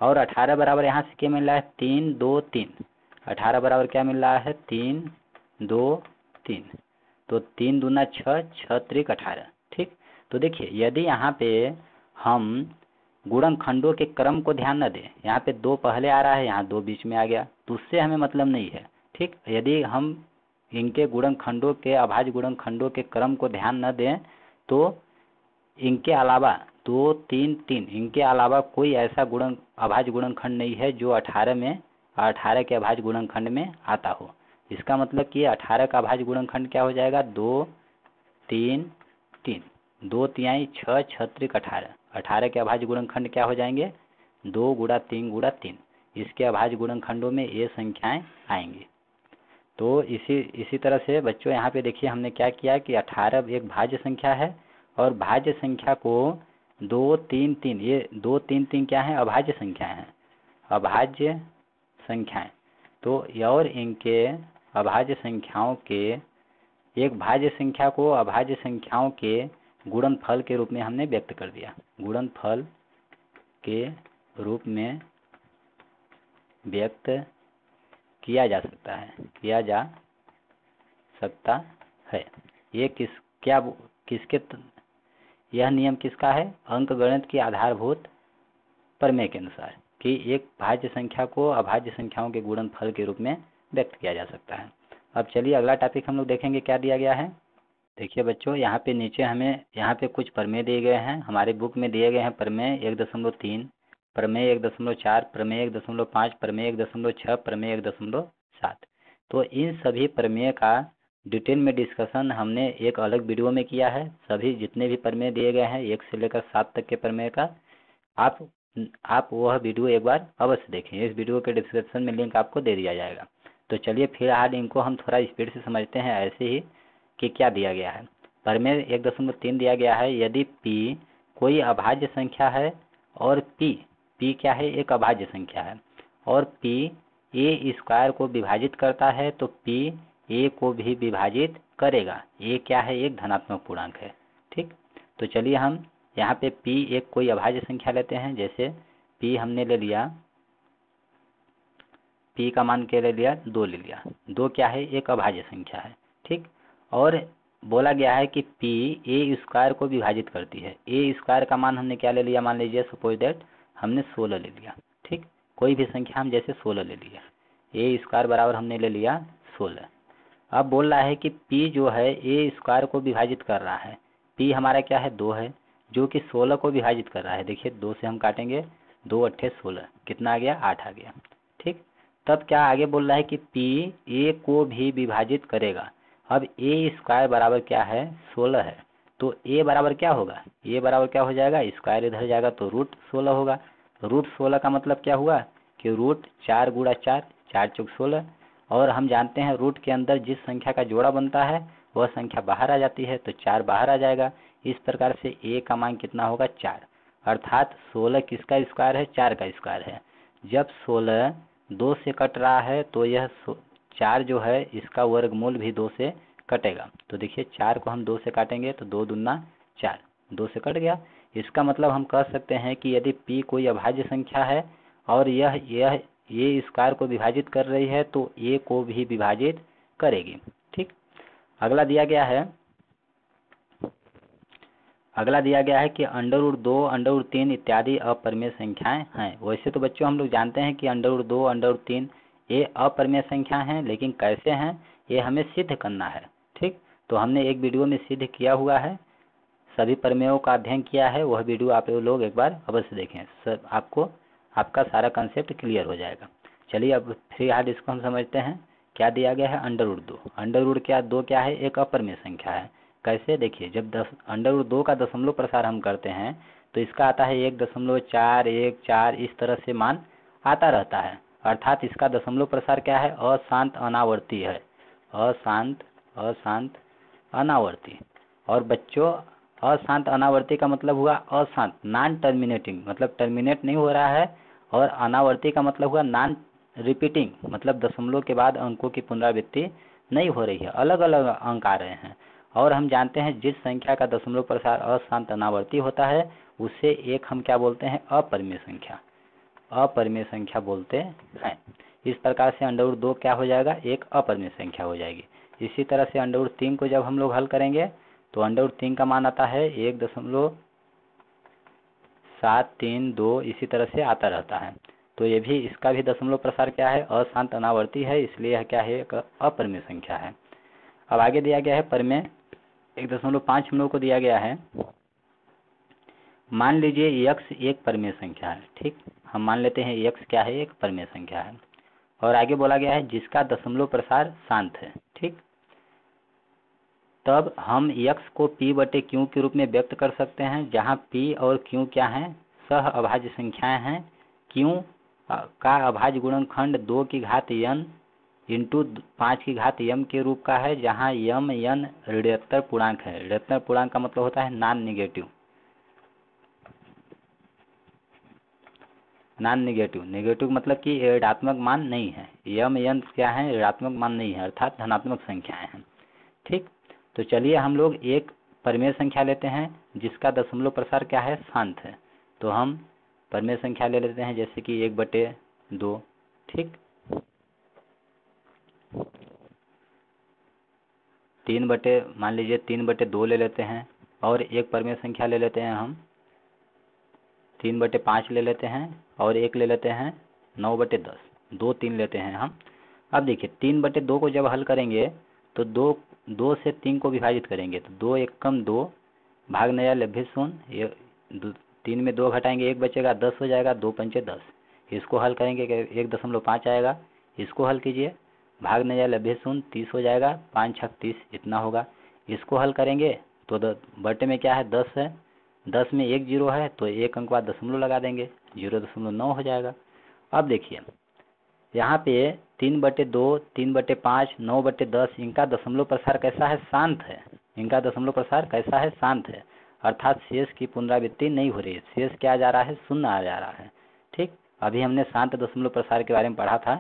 और 18 बराबर यहाँ से क्या मिल रहा है, 3 2 3, 18 बराबर क्या मिल रहा है, 3 2 3, तो 3 दूना 6, 6 त्रिक 18। ठीक, तो देखिए यदि यहाँ पे हम गुणनखंडों के क्रम को ध्यान न दें, यहाँ पे 2 पहले आ रहा है, यहाँ 2 बीच में आ गया, तो उससे हमें मतलब नहीं है। ठीक, यदि हम इनके गुणनखंडों के अभाज्य गुणनखंडों के क्रम को ध्यान न दें, तो इनके अलावा 2 3 3, इनके अलावा कोई ऐसा अभाज्य गुणनखंड नहीं है जो 18 के अभाज्य गुणनखंड में आता हो। इसका मतलब कि 18 का अभाज्य गुणनखंड क्या हो जाएगा, 2 3 3, 2 तिहाई 6, 6 त्रिक 18। 18 के अभाज्य गुणनखंड क्या हो जाएंगे, 2 गुणा 3 गुणा 3। इसके अभाज्य गुणनखंडों में ये संख्याएं आएंगी। तो इसी तरह से बच्चों यहाँ पे देखिए हमने क्या किया कि 18 एक भाज्य संख्या है, और भाज्य संख्या को 2 3 3, ये 2 3 3 क्या है, अभाज्य संख्याएं हैं, अभाज्य संख्याएं। तो और इनके अभाज्य संख्याओं के एक भाज्य संख्या को अभाज्य संख्याओं के गुणनफल के रूप में हमने व्यक्त कर दिया, गुणनफल के रूप में व्यक्त किया जा सकता है, ये यह नियम किसका है, अंकगणित की आधारभूत प्रमेय के अनुसार, कि एक भाज्य संख्या को अभाज्य संख्याओं के गुणनफल के रूप में व्यक्त किया जा सकता है। अब चलिए अगला टॉपिक हम लोग देखेंगे क्या दिया गया है। देखिए बच्चों यहाँ पे नीचे हमें यहाँ पे कुछ प्रमेय दिए गए हैं, हमारे बुक में दिए गए हैं प्रमेय 1.3, प्रमेय 1.4, प्रमेय 1.5, प्रमेय 1.6, प्रमेय 1.7। तो इन सभी प्रमेय का डिटेल में डिस्कशन हमने एक अलग वीडियो में किया है। सभी जितने भी प्रमेय दिए गए हैं 1 से लेकर 7 तक के प्रमेय का आप वह वीडियो एक बार अवश्य देखें, इस वीडियो के डिस्क्रिप्शन में लिंक आपको दे दिया जाएगा। तो चलिए फिलहाल इनको हम थोड़ा स्पीड से समझते हैं ऐसे ही, कि क्या दिया गया है। प्रमेय 1.3 दिया गया है, यदि P कोई अभाज्य संख्या है और P क्या है, एक अभाज्य संख्या है, और P a स्क्वायर को विभाजित करता है, तो P a को भी विभाजित करेगा। a क्या है, एक धनात्मक पूर्णांक है। ठीक, तो चलिए हम यहाँ पे P एक कोई अभाज्य संख्या लेते हैं, जैसे P हमने ले लिया, P का मान क्या ले लिया, 2 ले लिया। 2 क्या है, एक अभाज्य संख्या है। ठीक, और बोला गया है कि P a स्क्वायर को विभाजित करती है। a स्क्वायर का मान हमने क्या ले लिया, मान लीजिए सपोज दैट हमने 16 ले लिया। ठीक, कोई भी संख्या हम जैसे 16 ले लिया, a स्क्वायर बराबर हमने ले लिया 16। अब बोल रहा है कि P जो है a स्क्वायर को विभाजित कर रहा है, P हमारा क्या है, 2 है, जो कि 16 को विभाजित कर रहा है। देखिए 2 से हम काटेंगे, 2 अट्ठे 16, कितना आ गया, 8 आ गया। ठीक, तब क्या आगे बोल रहा है कि P a को भी विभाजित करेगा। अब a स्क्वायर बराबर क्या है, 16 है, तो a बराबर क्या होगा, a बराबर क्या हो जाएगा, स्क्वायर इधर जाएगा तो रूट 16 होगा। रूट 16 का मतलब क्या हुआ कि रूट 4 गुणा 4, 4 चौक 16, और हम जानते हैं रूट के अंदर जिस संख्या का जोड़ा बनता है वह संख्या बाहर आ जाती है, तो 4 बाहर आ जाएगा। इस प्रकार से a का मान कितना होगा, 4, अर्थात 16 किसका स्क्वायर है, 4 का स्क्वायर है। जब 16 2 से कट रहा है तो यह 4 जो है इसका वर्गमूल भी 2 से कटेगा। तो देखिए 4 को हम 2 से काटेंगे तो 2 दूना 4, 2 से कट गया। इसका मतलब हम कह सकते हैं कि यदि P कोई अभाज्य संख्या है और यह ये स्क्वायर को विभाजित कर रही है, तो a को भी विभाजित करेगी। ठीक, अगला दिया गया है कि √2, √3 इत्यादि अपरिमेय संख्याएं हैं। वैसे तो बच्चों हम लोग जानते हैं कि √2, √3 ये अपरिमेय संख्या हैं, लेकिन कैसे हैं ये हमें सिद्ध करना है। ठीक, तो हमने एक वीडियो में सिद्ध किया हुआ है, सभी प्रमेयों का अध्ययन किया है, वह वीडियो आप लोग एक बार अवश्य देखें, सब आपको आपका सारा कंसेप्ट क्लियर हो जाएगा। चलिए अब फ्री हार्ड इसको हम समझते हैं। क्या दिया गया है? Under root 2। अंडर रूट क्या 2 क्या है? एक अपरिमेय संख्या है। कैसे? देखिए, जब अंडर रूट 2 का दशमलव प्रसार हम करते हैं तो इसका आता है 1.414 इस तरह से मान आता रहता है, अर्थात इसका दशमलव प्रसार क्या है? अशांत अनावर्ती है, अशांत अनावर्ती। और बच्चों, अशांत अनावर्ती का मतलब हुआ अशांत, नॉन टर्मिनेटिंग, मतलब टर्मिनेट नहीं हो रहा है, और अनावर्ती का मतलब हुआ नॉन रिपीटिंग, मतलब दशमलव के बाद अंकों की पुनरावृत्ति नहीं हो रही है, अलग अलग अंक आ रहे हैं। और हम जानते हैं जिस संख्या का दशमलव प्रसार अशांत अनावर्ती होता है उसे एक हम क्या बोलते हैं? अपरिमेय संख्या, अपरिमेय संख्या बोलते हैं। इस प्रकार से अंडर रूट 2 क्या हो जाएगा? एक अपरिमेय संख्या हो जाएगी। इसी तरह से अंडर रूट 3 को जब हम लोग हल करेंगे तो अंडर रूट 3 का मान आता है 1.732 इसी तरह से आता रहता है। तो ये भी, इसका भी दशमलव प्रसार क्या है? अशांत अनावर्ती है, इसलिए यह क्या है? एक अपरिमेय संख्या है। अब आगे दिया गया है परिमेय 1.5 हम लोग को दिया गया है। मान लीजिए x एक परिमेय संख्या है, ठीक, हम मान लेते हैं x क्या है? एक परिमेय संख्या है। और आगे बोला गया है जिसका दशमलव प्रसार शांत है, ठीक। तब हम x को p/q के रूप में व्यक्त कर सकते हैं, जहां p और q क्या हैं? सह अभाज्य संख्याएं हैं। q का अभाज्य गुणनखंड 2 की घात n इंटू 5 की घात m के रूप का है, जहां m n ऋणात्मक पूर्णांक है। ऋणात्मक पूर्णांक का मतलब होता है non negative, non negative, negative मतलब कि ऋणात्मक मान नहीं है। m n क्या है? ऋणात्मक मान नहीं है, अर्थात धनात्मक संख्याएं हैं, ठीक। तो चलिए हम लोग एक परिमेय संख्या लेते हैं जिसका दशमलव प्रसार क्या है? शांत है। तो हम परिमेय संख्या ले लेते हैं, जैसे कि 1/2, ठीक, मान लीजिए 3/2 ले लेते हैं। और एक परिमेय संख्या ले लेते हैं हम 3/5 ले लेते हैं, और एक ले लेते हैं 9/10, 2 3 लेते हैं हम। अब देखिए 3/2 को जब हल करेंगे तो 2 से 3 को विभाजित करेंगे तो 2 एकम 2 भाग नया लभ्य शून्य, 3 में 2 घटाएंगे 1 बचेगा, 10 हो जाएगा, 2 पंचे 10। इसको हल करेंगे 1.5 आएगा, इसको हल कीजिए, भाग नया लभ्य शून्य 30 हो जाएगा, 5 छक 30 इतना होगा। इसको हल करेंगे तो बटे में क्या है? 10 है, 10 में 1 जीरो है तो एक अंक बाद दशमलव लगा देंगे, 0.9 हो जाएगा। अब देखिए यहाँ पे 3/2, 3/5, 9/10 इनका दशमलव प्रसार कैसा है? शांत है। इनका दशमलव प्रसार कैसा है? शांत है, अर्थात शेष की पुनरावृत्ति नहीं हो रही है। शेष क्या जा रहा है? शून्य आ जा रहा है, ठीक। अभी हमने शांत दशमलव प्रसार के बारे में पढ़ा था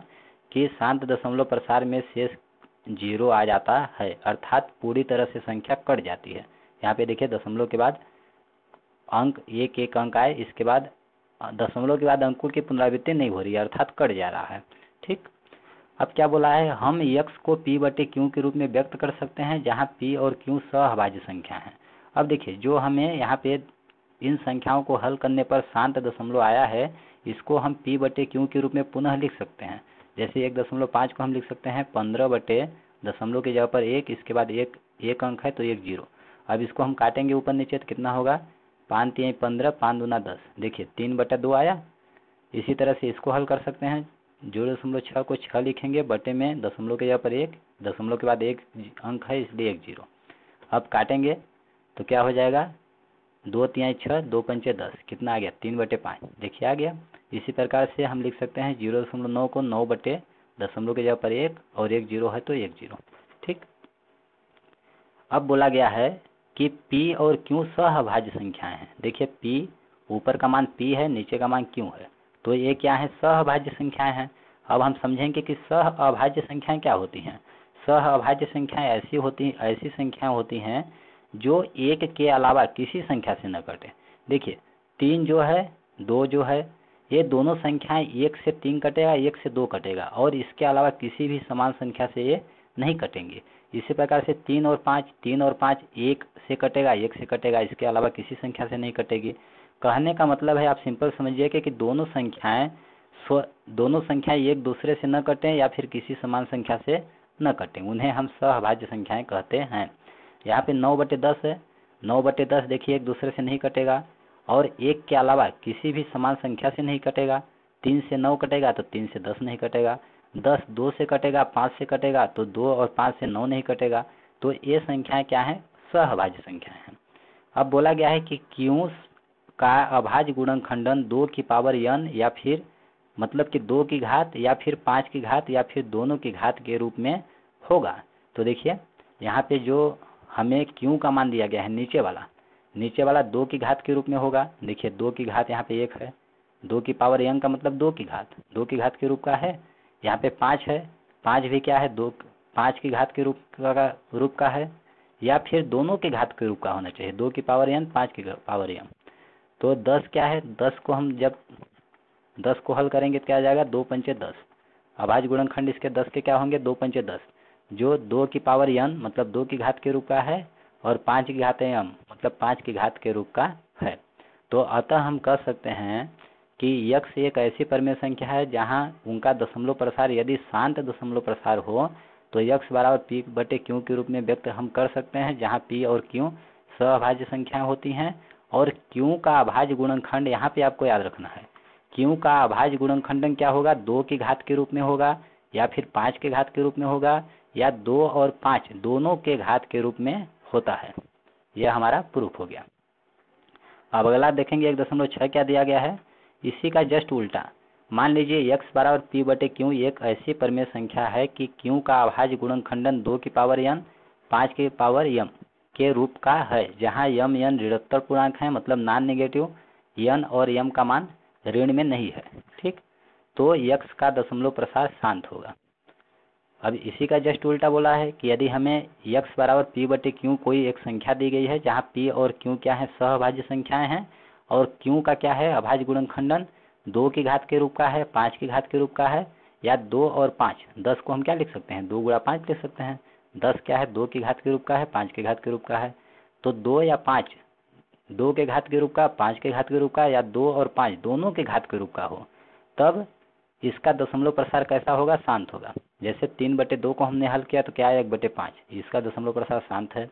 कि शांत दशमलव प्रसार में शेष 0 आ जाता है, अर्थात पूरी तरह से संख्या कट जाती है। यहाँ पे देखिए दशमलव के बाद अंक एक अंक आए, इसके बाद दशमलव के बाद अंकों की पुनरावृत्ति नहीं हो रही है, अर्थात कट जा रहा है, ठीक। अब क्या बोला है? हम x को p/q के रूप में व्यक्त कर सकते हैं, जहां p और q सहअभाज्य संख्या है। अब देखिए जो हमें यहाँ पे इन संख्याओं को हल करने पर शांत दशमलव आया है, इसको हम p/q के रूप में पुनः लिख सकते हैं। जैसे 1.5 को हम लिख सकते हैं 15/दशमलव की जगह पर 1, इसके बाद एक अंक है तो 1 जीरो। अब इसको हम काटेंगे ऊपर नीचे तो कितना होगा? 5 3 15, 5 दूना 10, देखिए 3/2 आया। इसी तरह से इसको हल कर सकते हैं, 0.6 को 6 लिखेंगे, बटे में दशमलव के जगह पर 1, दशमलव के बाद 1 अंक है इसलिए 1 जीरो। अब काटेंगे तो क्या हो जाएगा? 2 3 6, 2 पंचे 10, कितना आ गया? 3/5, देखिए आ गया। इसी प्रकार से हम लिख सकते हैं 0.9 को 9/दशमलव के जगह पर 1 और 1 जीरो है तो 1 जीरो, ठीक। अब बोला गया है कि p और q सहअभाज्य संख्याएं हैं। देखिए p ऊपर का मान p है, नीचे का मान q है, तो ये क्या है? सहअभाज्य संख्याएं हैं। अब हम समझेंगे कि सहअभाज्य संख्याएं क्या होती हैं। सहअभाज्य संख्याएं ऐसी संख्याएं होती हैं जो एक के अलावा किसी संख्या से न कटे। देखिए 3 जो है, 2 जो है, ये दोनों संख्याएं 1 से 3 कटेगा, 1 से 2 कटेगा, और इसके अलावा किसी भी समान संख्या से ये नहीं कटेंगे। इसी प्रकार से 3 और 5 1 से कटेगा, 1 से कटेगा, इसके अलावा किसी संख्या से नहीं कटेगी। कहने का मतलब है, आप सिंपल समझिए कि दोनों संख्याएं एक दूसरे से न कटें या फिर किसी समान संख्या से न कटें, उन्हें हम सहअभाज्य संख्याएं कहते हैं। यहाँ पे 9/10 है, 9/10 देखिए एक दूसरे से नहीं कटेगा और 1 के अलावा किसी भी समान संख्या से नहीं कटेगा। 3 से 9 कटेगा तो 3 से 10 नहीं कटेगा। 10 2 से कटेगा, 5 से कटेगा तो 2 और 5 से 9 नहीं कटेगा। तो ये संख्याएं क्या है? सहअभाज्य संख्याएं हैं। अब बोला गया है कि क्यों का अभाज्य गुणनखंडन 2 की पावर n या फिर मतलब कि 2 की घात या फिर 5 की घात या फिर दोनों की घात के रूप में होगा। तो देखिए यहाँ पे जो हमें क्यों का मान दिया गया है नीचे वाला 2 की घात के रूप में होगा। देखिए 2 की घात यहाँ पे 1 है, 2 की पावर n का मतलब 2 की घात के रूप का है। यहाँ पे 5 है, 5 भी क्या है? 5 की घात के रूप का है या फिर दोनों के घात के रूप का होना चाहिए। 2 की पावर n, 5 की पावर m। तो 10 क्या है? 10 को हम जब 10 को हल करेंगे तो क्या आ जाएगा? 2 पंचे 10। अभाज्य गुणनखंड इसके 10 के क्या होंगे? 2 पंचे 10, जो 2 की पावर n मतलब 2 की घात के रूप का है और 5 की घात m मतलब 5 की घात के रूप का है। तो अतः हम कह सकते हैं कि x एक ऐसी परिमेय संख्या है जहां उनका दशमलव प्रसार यदि शांत दशमलव प्रसार हो तो x बराबर p/q के रूप में व्यक्त हम कर सकते हैं, जहां p और q सहअभाज्य संख्याएं होती हैं। और q का अभाज्य गुणनखंड यहाँ पे आपको याद रखना है, q का अभाज्य गुणनखंडन क्या होगा? 2 की घात के रूप में होगा या फिर 5 के घात के रूप में होगा या 2 और 5 दोनों के घात के रूप में होता है। यह हमारा प्रूफ हो गया। अब अगला देखेंगे 1.6 क्या दिया गया है, इसी का जस्ट उल्टा। मान लीजिए x बराबर p/q एक ऐसी परिमेय संख्या है कि q का अभाज्य गुणनखंडन 2 की पावर n 5 की पावर m के रूप का है, जहां m n ऋणोत्तर पूर्णांक है मतलब नॉन नेगेटिव, n और m का मान ऋण में नहीं है। ठीक, तो x का दशमलव प्रसार शांत होगा। अब इसी का जस्ट उल्टा बोला है कि यदि हमें x बराबर p/q कोई एक संख्या दी गई है जहां p और q क्या है? सहअभाज्य संख्याएं हैं और q का क्या है? अभाज्य गुणनखंडन 2 की घात के रूप का है, 5 की घात के रूप का है या 2 और 5। 10 को हम क्या लिख सकते हैं? 2 गुणा 5 लिख सकते हैं। 10 क्या है? 2 की घात के रूप का है, 5 की घात के रूप का है। तो 2 या 5, 2 के घात के रूप का, 5 के घात के रूप का या 2 और 5 दोनों के घात के रूप का हो, तब इसका दशमलव प्रसार कैसा होगा? शांत होगा। जैसे 3/2 को हमने हल किया तो क्या आया? 1/5, इसका दशमलव प्रसार शांत है।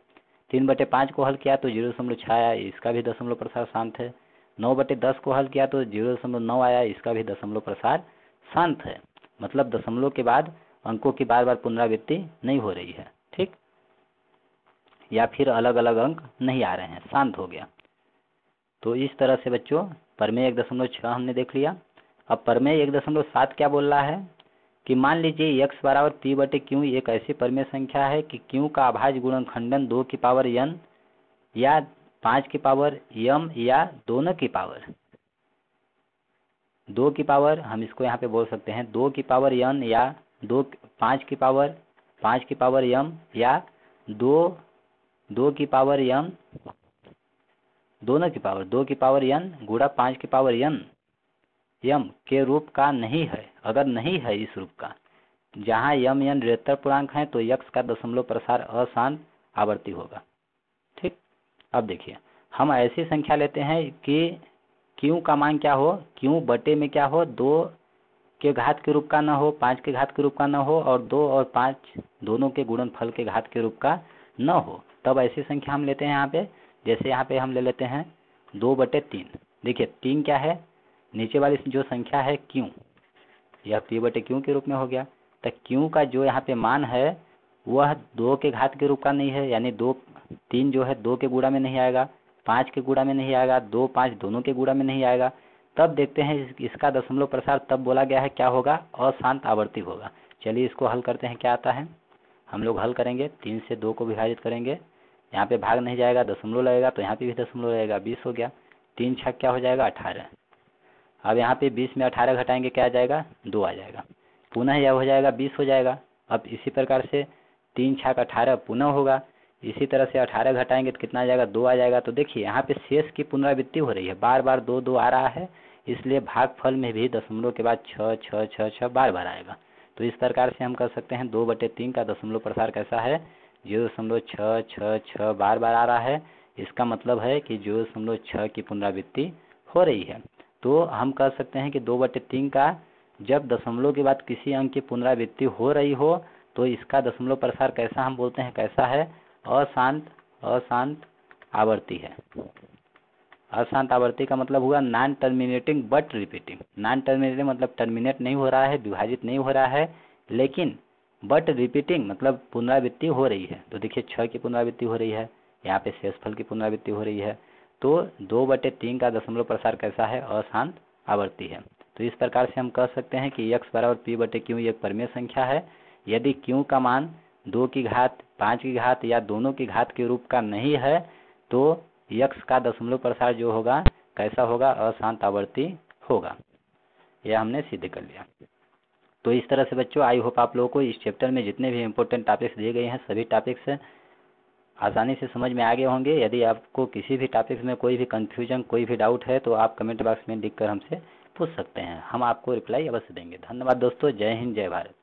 3/5 को हल किया तो 0.6 आया, इसका भी दशमलव प्रसार शांत है। 9/10 को हल किया तो 0.9 आया, इसका भी दशमलव प्रसार शांत है। मतलब दशमलव के बाद अंकों की बार बार पुनरावृत्ति नहीं हो रही है। ठीक, या फिर अलग अलग अंक नहीं आ रहे हैं, शांत हो गया। तो इस तरह से बच्चों प्रमेय 1.6 हमने देख लिया। अब प्रमेय 1.7 क्या बोल रहा है कि मान लीजिए x बराबर p/q एक ऐसी परिमेय संख्या है कि q का अभाज्य गुणनखंडन 2 की पावर n या 5 की पावर m या दोनों की पावर 2 की पावर, हम इसको यहाँ पे बोल सकते हैं 2 की पावर n या 5 की पावर m या 2 की पावर m दोनों की पावर 2 की पावर n गुणा 5 की पावर n m के रूप का नहीं है। अगर नहीं है इस रूप का, जहां m n ऋणोत्तर पूर्णांक है, तो x का दशमलव प्रसार अशांत आवर्ती होगा। ठीक, अब देखिए हम ऐसी संख्या लेते हैं कि q का मान क्या हो? q बटे में क्या हो? 2 के घात के रूप का न हो, 5 के घात के रूप का न हो और 2 और 5 दोनों के गुणनफल के घात के रूप का न हो, तब ऐसी संख्या हम लेते हैं यहाँ पे। जैसे यहाँ पे हम ले लेते हैं 2/3। देखिए 3 क्या है? नीचे वाली जो संख्या है q, यह p/q के रूप में हो गया। तो q का जो यहाँ पे मान है वह 2 के घात के रूप का नहीं है, यानी 3 जो है 2 के गुणा में नहीं आएगा, 5 के गुणा में नहीं आएगा, 2 5 दोनों के गुणा में नहीं आएगा। तब देखते हैं इसका दशमलव प्रसार तब बोला गया है क्या होगा? अशांत आवर्ती होगा। चलिए इसको हल करते हैं, क्या आता है। हम लोग हल करेंगे, 3 से 2 को विभाजित करेंगे, यहाँ पे भाग नहीं जाएगा, दशमलव लगेगा तो यहाँ पे भी दशमलव लगेगा, 20 हो गया। 3 छक क्या हो जाएगा? 18। अब यहाँ पे 20 में 18 घटाएंगे, क्या आ जाएगा? 2 आ जाएगा। पुनः यह हो जाएगा 20 हो जाएगा। अब इसी प्रकार से 3 छक 18 पुनः होगा। इसी तरह से 18 घटाएंगे तो कितना आ जाएगा? 2 आ जाएगा। तो देखिए यहाँ पे शेष की पुनरावृत्ति हो रही है, बार बार 2 2 आ रहा है, इसलिए भागफल में भी दशमलव के बाद 6 6 6 6 बार बार आएगा। तो इस प्रकार से हम कर सकते हैं 2/3 का दशमलव प्रसार कैसा है? 0.666 बार बार आ रहा है। इसका मतलब है कि 0.6 की पुनरावृत्ति हो रही है। तो हम कह सकते हैं कि 2/3 का जब दशमलव के बाद किसी अंक की पुनरावृत्ति हो रही हो तो इसका दशमलव प्रसार कैसा हम बोलते हैं? कैसा है? अशांत अशांत आवर्ती है। अशांत आवर्ती का मतलब हुआ non terminating but repeating. Non terminating मतलब टर्मिनेट नहीं हो रहा है, विभाजित नहीं हो रहा है, लेकिन बट रिपीटिंग मतलब पुनरावृत्ति हो रही है। तो देखिए 6 की पुनरावृत्ति हो रही है, यहाँ पे शेषफल की पुनरावृत्ति हो रही है। तो 2/3 का दशमलव प्रसार कैसा है? अशांत आवर्ती है। तो इस प्रकार से हम कह सकते हैं कि x बराबर p/q एक परिमेय संख्या है। यदि q का मान 2 की घात, 5 की घात या दोनों की घात के रूप का नहीं है तो x का दशमलव प्रसार जो होगा कैसा होगा? अशांत आवर्ती होगा। यह हमने सिद्ध कर लिया। तो इस तरह से बच्चों आई होप आप लोगों को इस चैप्टर में जितने भी इम्पोर्टेंट टॉपिक्स दिए गए हैं सभी टॉपिक्स आसानी से समझ में आ गए होंगे। यदि आपको किसी भी टॉपिक्स में कोई भी कन्फ्यूजन, कोई भी डाउट है तो आप कमेंट बॉक्स में लिखकर हमसे पूछ सकते हैं, हम आपको रिप्लाई अवश्य देंगे। धन्यवाद दोस्तों। जय हिंद, जय भारत।